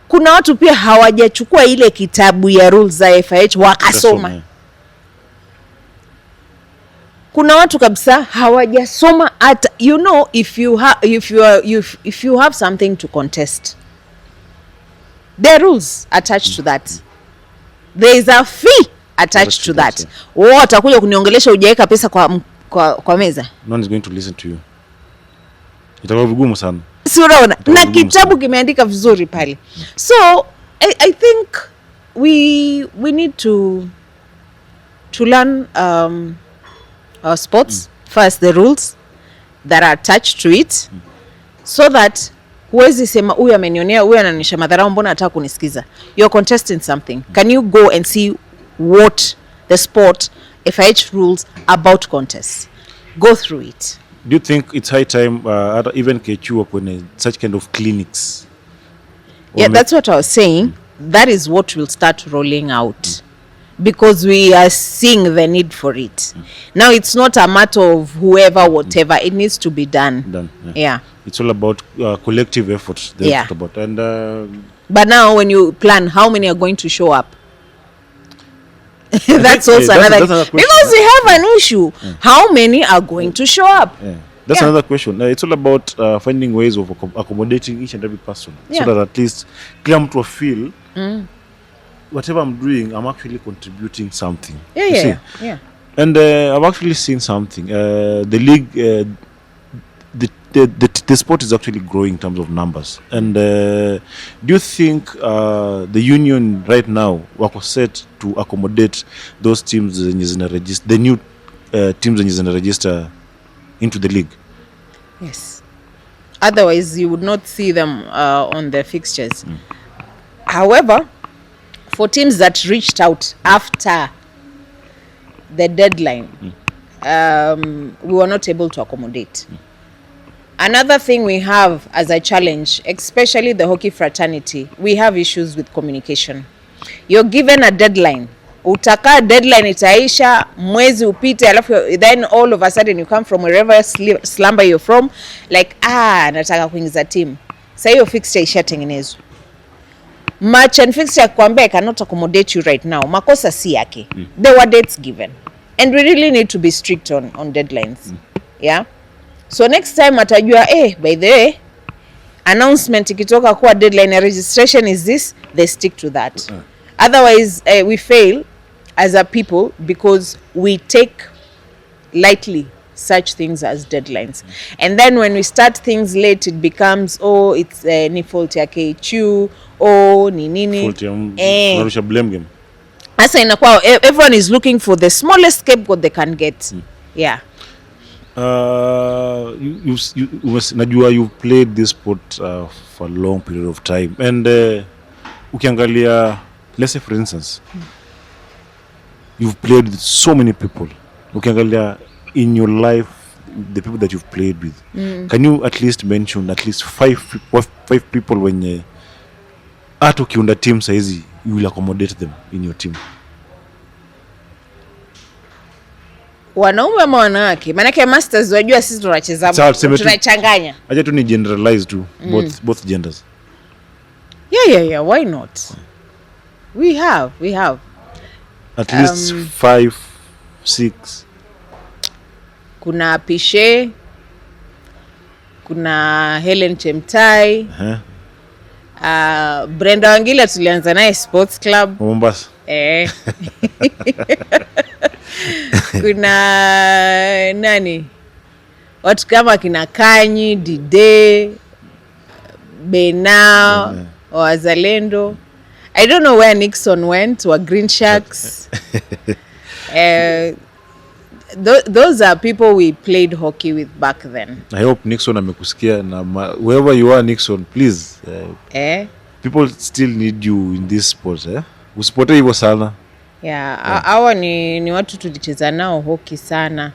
kuna watu pia hawajachukua ile kitabu ya rules za FIH wakasoma. Kuna watu kabisa hawajasoma hata, you know, if you have something to contest, there are rules attached to that. There is a fee attached to that. Watakuja kuniongelesha hujaweka pesa kwa meza. No one is going to listen to you. Itakuwa vigumu sana. Si unaona? Na kitabu kimeandika vizuri pale. So I think we need to learn our sports, first the rules that are attached to it, so that huwezi sema huyu amenionea, huyu ananisha madharau, mbona hataka kunisikiza. You're contesting something. Can you go and see what the sport FIH rules about contests? Go through it. Do you think it's high time even KHU when such kind of clinics? Yeah, that's what I was saying. That is what will start rolling out. Because we are seeing the need for it. Now it's not a matter of whoever, whatever. It needs to be done. Yeah. It's all about collective efforts. About. And but now when you plan, how many are going to show up? That's also another question. Because we have an issue. How many are going to show up? That's another question. It's all about finding ways of accommodating each and every person. So that at least clear mtu feel whatever I'm doing, I'm actually contributing something. Yeah. And I've actually seen something. The league, the sport is actually growing in terms of numbers. And do you think the union right now wako set to accommodate those teams the new teams zenye register into the league? Yes. Otherwise, you would not see them on their fixtures. However, for teams that reached out after the deadline, we were not able to accommodate. Another thing we have as a challenge, especially the hockey fraternity, we have issues with communication. You're given a deadline. Utaka deadline itaisha, mwezi upite, alafu then all of a sudden you come from wherever slumber you're from, like, nataka kuingiza team. Sasa hiyo fixture ishatengenezwa. Match and fixture kwambia I cannot accommodate you right now. Makosa si yake. There were dates given. And we really need to be strict on deadlines. Yeah? So next time atajua, by the way, announcement ikitoka kuwa deadline ya registration is this, they stick to that. Otherwise we fail as a people because we take lightly such things as deadlines. And then when we start things late, it becomes, oh, it's ni fault ya KHU, oh, ni nini. Fault ya blame game. Asa inakuwa everyone is looking for the smallest scapegoat they can get. Yeah. Najua you played this sport for a long period of time, and ukiangalia, let's say for instance, you've played with so many people. Ukiangalia in your life, the people that you've played with, can you at least mention at least five people wenye hata ukiunda team saizi you will accommodate them in your team? Wanaume ama wanawake? Maanake masters wajua sisi tunacheza, tunachanganya. Acha tu ni generalize tu, both genders. Yeah, why not? We have at least 5, 6. Kuna Pishe, kuna Helen Chemtai, Brenda Wangila tulianza naye sports club Mombasa. Kuna nani, watu kama kina Kanyi, Dide, Bena, Wazalendo. I don't know where Nixon went, or Green Sharks. Those are people we played hockey with back then. I hope Nixon amekusikia, na wherever you are Nixon, please, people still need you in this sport. Usipote hivyo sana. Hawa ni watu tulicheza nao hockey sana.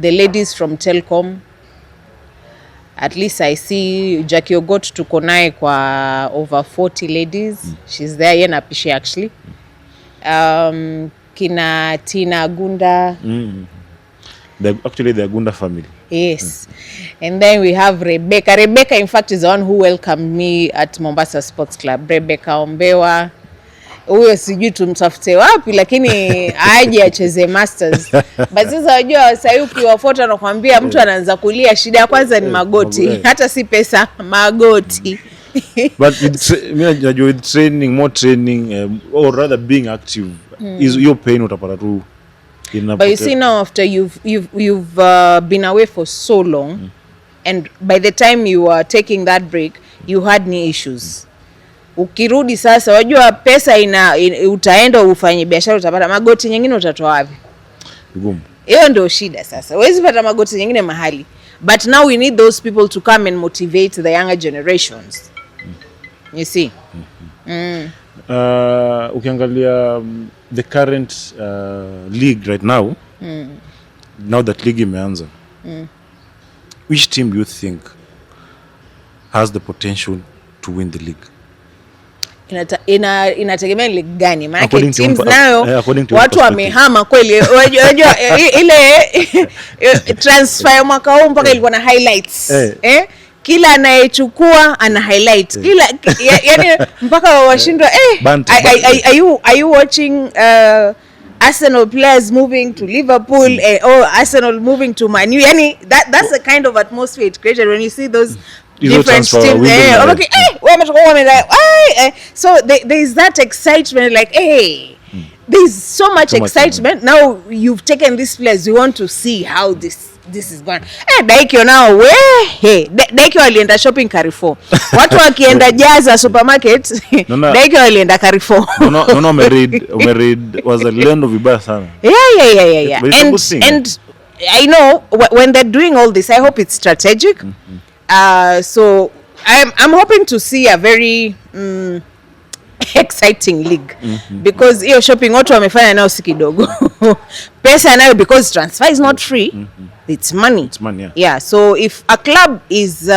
The ladies from Telcom, at least I see Jackie Ogot tuko naye kwa over 40 ladies. She's there, yena Pishe actually. Kina Tina Gunda. Actually the Gunda family. Yes. And then we have Rebecca. Rebecca in fact is the one who welcomed me at Mombasa Sports Club. Rebecca Ombewa. Huyo sijui tumtafute wapi, lakini aje acheze masters. But sasa unajua sasa ukiwafuata na kuambia mtu anaanza kulia, shida ya kwanza ni magoti. Hata si pesa, magoti. But with training, more training, or rather being active, is your pain utapata tu. But you see now, after you've been away for so long, and by the time you are taking that break, you had knee issues. Ukirudi sasa, wajua pesa utaenda ufanye biashara, utapata magoti nyingine utatoa wapi? Ngumu. Hiyo ndio shida sasa. Huwezi pata magoti nyingine mahali. But now we need those people to come and motivate the younger generations. You see? Ukiangalia the current league right now, now that league imeanza, which team do you think has the potential to win the league? Inategemea league gani? Maana teams nayo watu wamehama kweli. Unajua ile transfer mwaka huu mpaka ilikuwa na highlights. Kila anayechukua ana highlight. Kila yani mpaka washindwa are you watching Arsenal players moving to Liverpool or Arsenal moving to Man U? Yani that's the kind of atmosphere it created when you see those different teams. So there is that excitement, like there's so much excitement. Now you've taken this place, we want to see how this is going. Daikio now Daikio alienda shopping Carrefour. Watu wakienda Jaza supermarket, Daikio alienda Carrefour. No, umeread Wazalendo vibaya sana. Yeah. And I know when they're doing all this, I hope it's strategic. So I'm hoping to see a very exciting league, because hiyo shopping watu wamefanya nao si kidogo. Pesa nayo, because transfer is not free, it's money. Yeah, so if a club is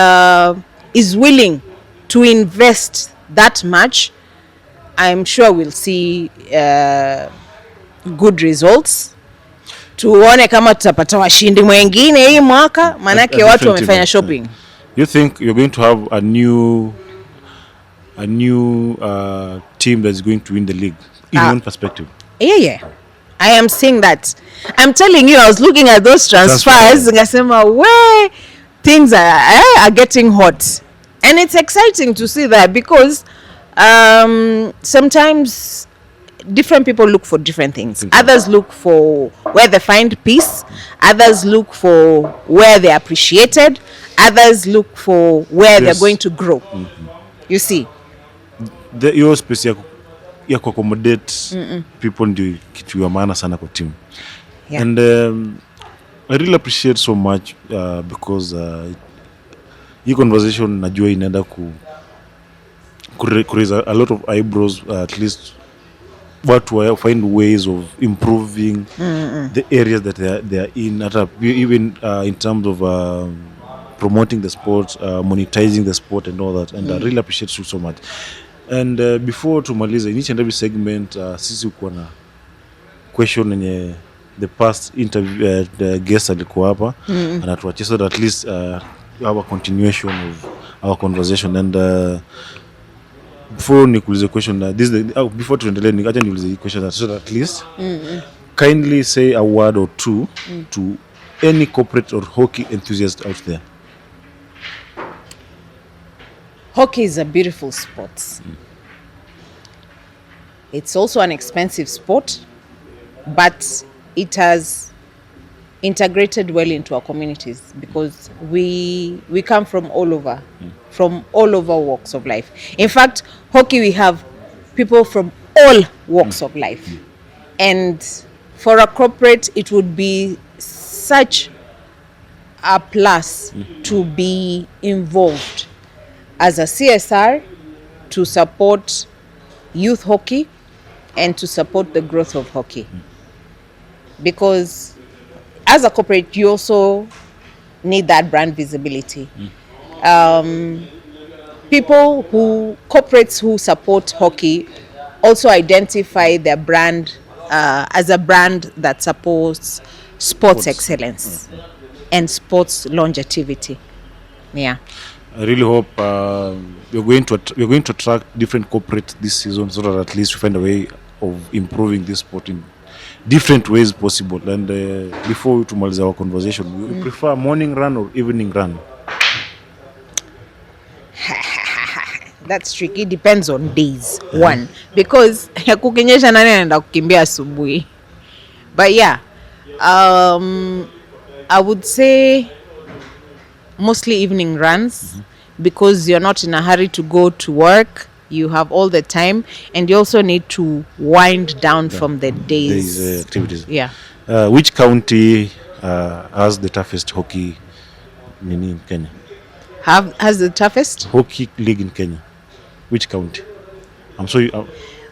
willing to invest that much, I'm sure we'll see good results. Tuone kama tutapata washindi mwingine hii mwaka, manake watu wamefanya shopping. You think you're going to have a new team that's going to win the league in one perspective? Yeah. I am seeing that. I'm telling you, I was looking at those transfers ngasema where things are getting hot, and it's exciting to see that because sometimes different people look for different things. Others look for where they find peace, others look for where they're appreciated, others look for where they're going to grow. You see, your space ya accommodate people ndio kitu ya maana sana kwa team. Yeah. And I really appreciate so much because hii conversation najua inaenda ku raise a lot of eyebrows, at least what to find ways of improving the areas that they are in, even in terms of promoting the sport, monetizing the sport and all that. And I really appreciate you so much. And before tumalize, in each and every segment sisi uko na question yenye the past interview the guest alikuwa hapa anatuachia, so that at least our continuation of our conversation. And before nikuulize question this before tuendelee, acha niulize question so that at least kindly say a word or two to any corporate or hockey enthusiast out there. hockey is a beautiful sport. It's also an expensive sport, but it has integrated well into our communities because we come from all over, walks of life. In fact, hockey, we have people from all walks of life. And for a corporate, it would be such a plus to be involved as a CSR to support youth hockey and to support the growth of hockey. Because as a corporate, you also need that brand visibility. Corporates who support hockey also identify their brand as a brand that supports sports excellence and sports longevity. Yeah. I really hope we're going to attract different corporates this season so that at least we find a way of improving this sport in different ways possible. And before we tumalize our conversation, we prefer morning run or evening run? That's tricky. Depends on days. One, because kukinyesha nani anaenda kukimbia asubuhi. But yeah, I would say mostly evening runs because you're not in a hurry to go to work. You have all the time, and you also need to wind down from the day's activities. Yeah. Which county has the toughest hockey in Kenya? Has the toughest hockey league in Kenya? Which county? I'm sorry.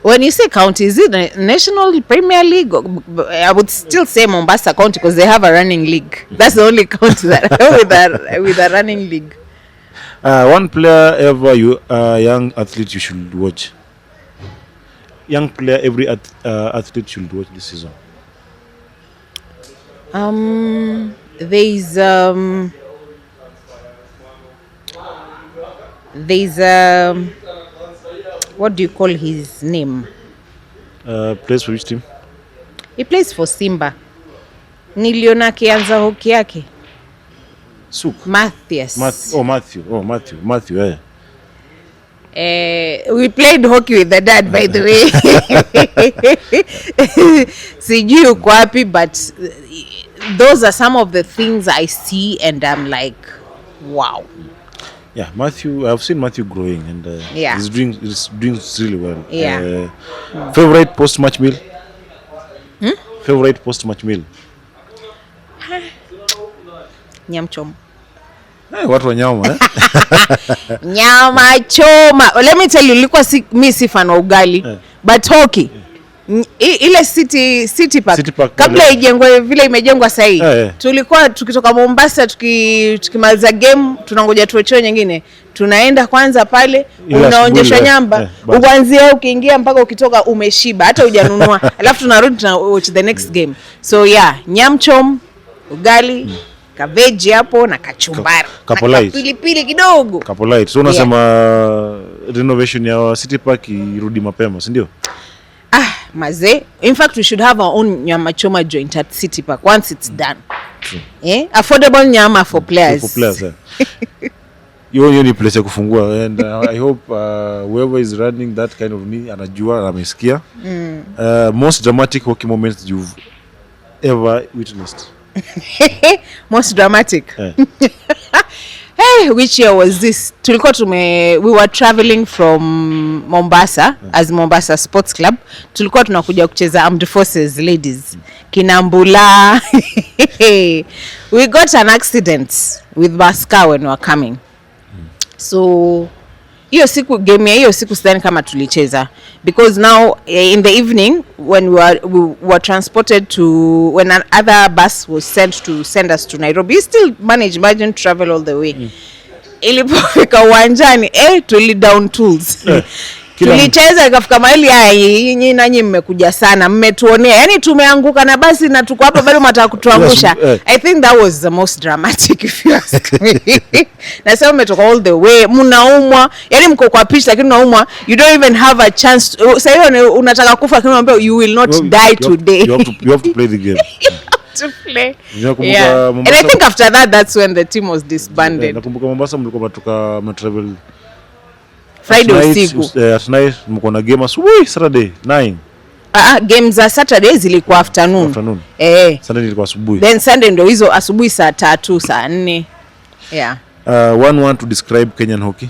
When you say county, is it a national Premier League? I would still say Mombasa County because they have a running league. That's the only county that with a running league. One player ever young athlete you should watch. Young player every athlete should watch this season. There's what do you call his name? Plays for which team? He plays for Simba. Niliona akianza hockey yake. Suk. Matthew. Matthew. Yeah. We played hockey with the dad, by the way. Sijui uko wapi, but those are some of the things I see and I'm like, wow. Yeah, Matthew. I've seen Matthew growing, and he's doing really well. Yeah. Favorite post-match meal? Favorite post-match meal? Nyama choma. Watu wa nyama eh? Nyama choma. Let me tell you, nilikuwa mi si fan wa ugali, but hockey. Ile city park kabla ijengwe vile imejengwa sasa hivi. Tulikuwa tukitoka Mombasa tukimaliza game tunangoja tuwechoe nyingine. Tunaenda kwanza pale unaonyeshwa nyamba. Uanzia ukiingia mpaka ukitoka umeshiba hata hujanunua. Alafu tunarudi tuna watch the next game. So yeah, nyamchom, ugali, kabeji hapo na kachumbari. Na pilipili kidogo. Kapolite. So unasema renovation ya City Park irudi mapema, si ndio? maze. In fact, we should have our own nyama choma joint at City Park once it's done. True. Affordable nyama for players. For players, hiyo ni place ya kufungua, and I hope whoever is running that kind of me anajua na amesikia. Most dramatic hockey moments you've ever witnessed? Most dramatic. Hey, which year was this? We were traveling from Mombasa as Mombasa Sports Club. Tulikuwa tunakuja kucheza Armed Forces ladies. Kinambula. We got an accident with Baska when we were coming. So hiyo siku sidhani kama tulicheza, because now in the evening when we were transported to, when another bus was sent to send us to Nairobi, we still managed, imagine travel all the way. Ilipofika uwanjani tuli down tools. Tulicheza ikafika mahali nyinyi nanyi mmekuja sana, mmetuonea, yani tumeanguka na basi na tuko hapa bado mtaka kutuangusha. I think that was the most dramatic, if you ask me. Na sasa mmetoka all the way, mnaumwa, yani mko kwa pitch lakini mnaumwa, you don't even have a chance sasa hiyo unataka kufa, lakini unaambia you will not die today. You have to play the game. To play. Yeah. And I think after that, that's when the team was disbanded. Nakumbuka Mombasa mlikuwa travel Friday usiku. Tonight mko na game asubuhi Saturday 9. Games za Saturday zilikuwa afternoon. Sunday ilikuwa asubuhi. Then Sunday ndio hizo asubuhi saa 3 saa 4. Yeah. One word to describe Kenyan hockey.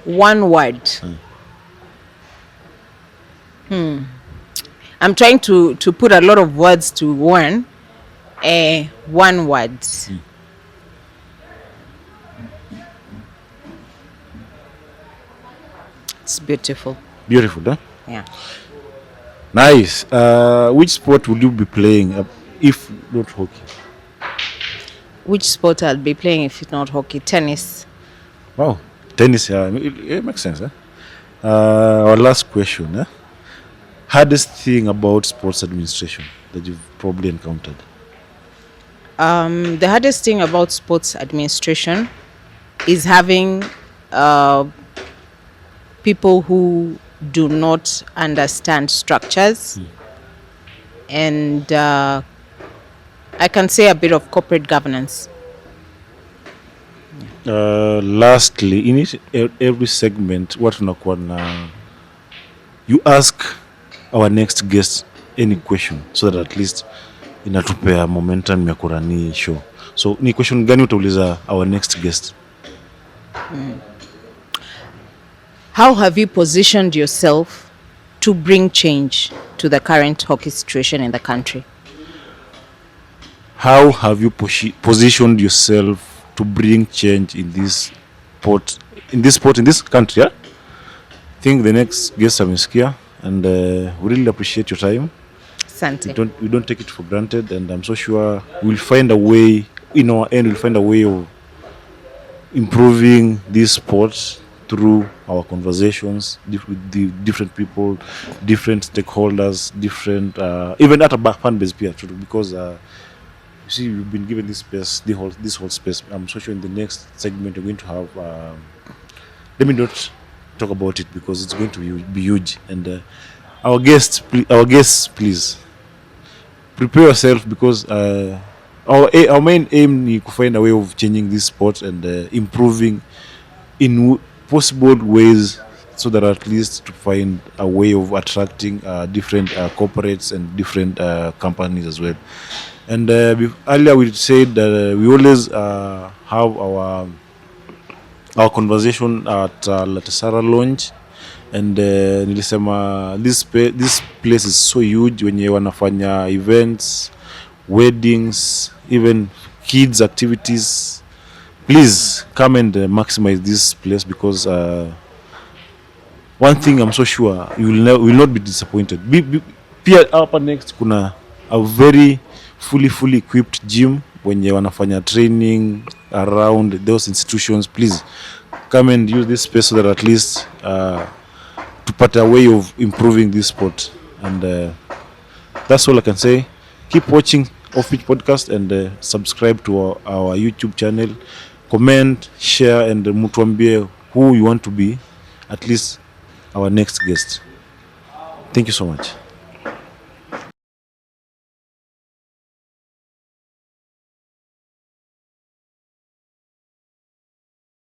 One word. I'm trying to put a lot of words to one. One word. It's beautiful. Beautiful, huh? Yeah. Nice. Which sport will you be playing if not hockey? Which sport I'll be playing if it's not hockey? Tennis. Wow. Tennis, yeah. It makes sense, huh? Our last question, hardest thing about sports administration that you've probably encountered? The hardest thing about sports administration is having people who do not understand structures, and I can say a bit of corporate governance. Lastly, in every segment, what you ask our next guest any question so that at least inatupea momentum ya kurani show. So ni question gani utauliza our next guest? How have you positioned yourself to bring change to the current hockey situation in the country? How have you positioned yourself to bring change in this sport in this country? I think the next guest amesikia, and we really appreciate your time. Asante. We don't take it for granted, and I'm so sure we'll find a way, in our end, we'll find a way of improving this sport through our conversations with the different people, different stakeholders, different even at a fan base peer, because you see, we've been given this space, this whole space. I'm so sure in the next segment we're going to have let me not talk about it because it's going to be huge, and our guests please prepare yourself, because our main aim is to find a way of changing this sport and improving in possible ways, so that at least to find a way of attracting different corporates and different companies as well. And earlier we said that we always have our conversation at Latasara Lounge, and nilisema this place is so huge wenye wanafanya events, weddings, even kids activities. Please come and maximize this place, because one thing I'm so sure you will not be disappointed. Pia hapa next kuna a very fully equipped gym wenye wanafanya training around those institutions. Please come and use this space so that at least tupate a way of improving this sport, and that's all I can say. Keep watching Off Pitch Podcast, and subscribe to our YouTube channel. Comment, share, and mutuambie who you want to be at least our next guest. Thank you so much.